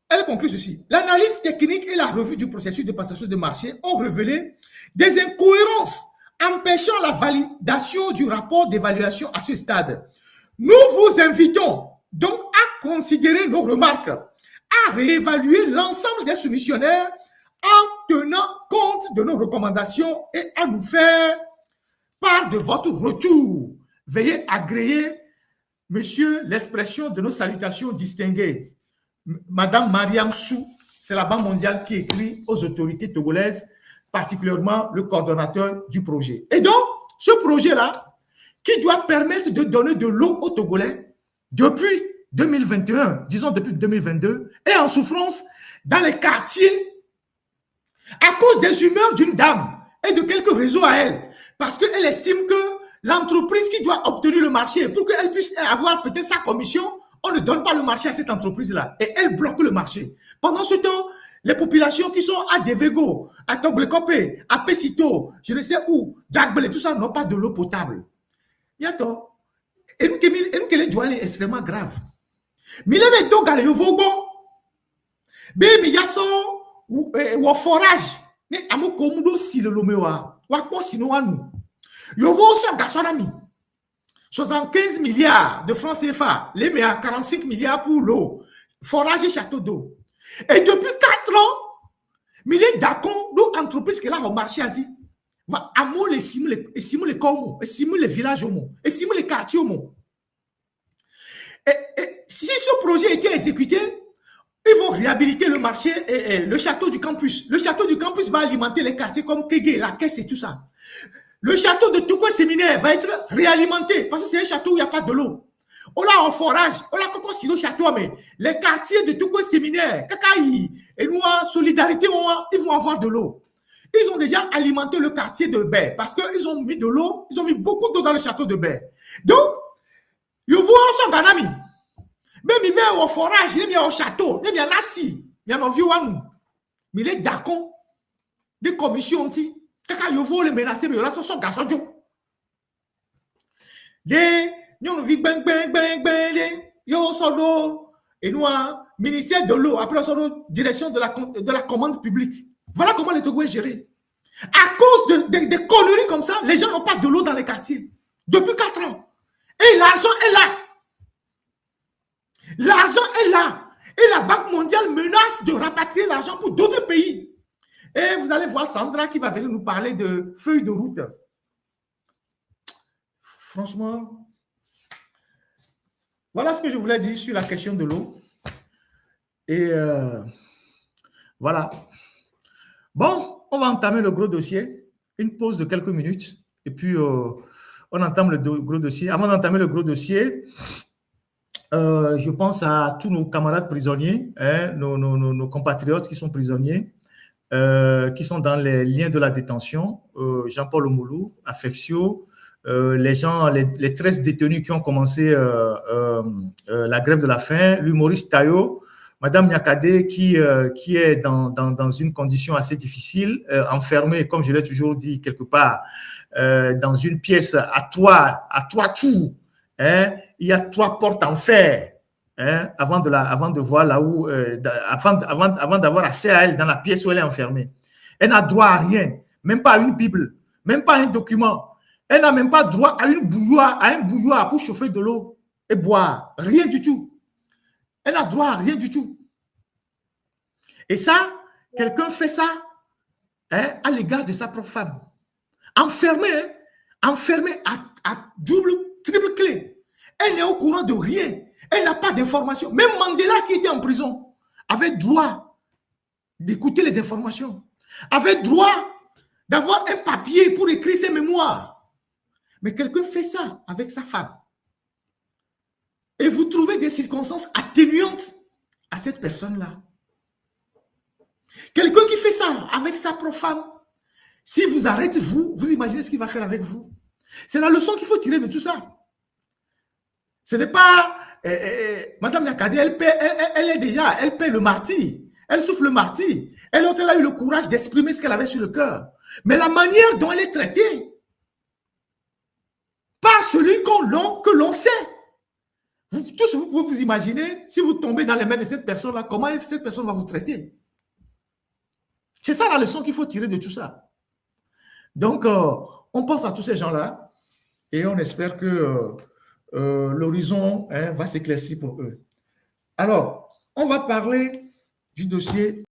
Speaker 1: Elle conclut ceci. L'analyse technique et la revue du processus de passation de marché ont révélé des incohérences empêchant la validation du rapport d'évaluation à ce stade. Nous vous invitons donc à considérer nos remarques, à réévaluer l'ensemble des soumissionnaires en tenant compte de nos recommandations et à nous faire part de votre retour. Veuillez agréer, monsieur, l'expression de nos salutations distinguées. Madame Mariam Sou, c'est la Banque mondiale qui écrit aux autorités togolaises, particulièrement le coordonnateur du projet. Et donc, ce projet-là, qui doit permettre de donner de l'eau aux Togolais depuis 2021, disons depuis 2022, est en souffrance dans les quartiers à cause des humeurs d'une dame et de quelques réseaux à elle, parce qu'elle estime que l'entreprise qui doit obtenir le marché, pour qu'elle puisse avoir peut-être sa commission, on ne donne pas le marché à cette entreprise-là et elle bloque le marché. Pendant ce temps, les populations qui sont à Devego, à Toglekope, à Pesito, je ne sais où, Djagbele, tout ça n'ont pas de l'eau potable. Yato, et nous que les douanes est extrêmement grave. Mais les métaux galé yovogo, mais mi yaso ou forage, ne amoko mudo si le lomewa, wakpo sino anu. Yovo so gasonami. 75 milliards de francs CFA, les met à 45 milliards pour l'eau, forage et château d'eau. Et depuis 4 ans, milliers d'acons, nos entreprises qui là au marché a dit, va amo les simuler les communes, et simuler les villages au monde, et simuler les quartiers au monde. Et si ce projet était exécuté, ils vont réhabiliter le marché et le château du campus. Le château du campus va alimenter les quartiers comme Kégué, la Caisse et tout ça. Le château de Toukou Séminaire va être réalimenté parce que c'est un château où il n'y a pas de l'eau. On l'a en forage, on l'a encore si le château, mais les quartiers de Toukou Séminaire, Kakaï et nous, Solidarité, ils vont avoir de l'eau. Ils ont déjà alimenté le quartier de Baie parce qu'ils ont mis de l'eau, ils ont mis beaucoup d'eau dans le château de Baie. Donc, ils vont en Ganami. Même il va au forage, il est au château, il est à Nassi, il est en Viouanou. Mais il est d'accord, des commissions, kaka yovo le menacer mais là son garçon les nous vit bang bang bang bang yo solo et nous ministère de l'eau après solo direction de la commande publique. Voilà comment les Togolais gérés. À cause de conneries comme ça, les gens n'ont pas de l'eau dans les quartiers depuis 4 ans. Et l'argent est là. L'argent est là. Et la Banque mondiale menace de rapatrier l'argent pour d'autres pays. Et vous allez voir Sandra qui va venir nous parler de feuilles de route. Franchement, voilà ce que je voulais dire sur la question de l'eau. Et voilà. Bon, on va entamer le gros dossier. Une pause de quelques minutes. Et puis, on entame le gros dossier. Avant d'entamer le gros dossier, je pense à tous nos camarades prisonniers, hein, nos compatriotes qui sont prisonniers. Qui sont dans les liens de la détention, Jean-Paul Omoulou, Affectio, les 13 détenus qui ont commencé la grève de la faim, l'humoriste Tayo, Madame Nyakade qui est dans une condition assez difficile, enfermée, comme je l'ai toujours dit, quelque part, dans une pièce à toit tout, hein, il y a 3 portes en fer. Hein, avant de voir là où, avant d'avoir accès à elle dans la pièce où elle est enfermée. Elle n'a droit à rien, même pas à une Bible, même pas à un document. Elle n'a même pas droit à un bouilloire pour chauffer de l'eau et boire. Rien du tout. Elle n'a droit à rien du tout. Et ça, quelqu'un fait ça, hein, à l'égard de sa propre femme. Enfermée, hein, enfermée à double, triple clé. Elle n'est au courant de rien. Elle n'a pas d'informations. Même Mandela qui était en prison avait droit d'écouter les informations, avait droit d'avoir un papier pour écrire ses mémoires. Mais quelqu'un fait ça avec sa femme. Et vous trouvez des circonstances atténuantes à cette personne-là. Quelqu'un qui fait ça avec sa propre femme, si vous arrêtez, vous imaginez ce qu'il va faire avec vous. C'est la leçon qu'il faut tirer de tout ça. Ce n'est pas... Madame Nyakade, elle paie le martyr. Elle souffre le martyr. Elle a eu le courage d'exprimer ce qu'elle avait sur le cœur. Mais la manière dont elle est traitée par celui que l'on sait. Tous vous pouvez vous imaginer, si vous tombez dans les mains de cette personne-là, comment cette personne va vous traiter. C'est ça la leçon qu'il faut tirer de tout ça. Donc, On pense à tous ces gens-là et on espère que l'horizon va s'éclaircir pour eux. Alors, on va parler du dossier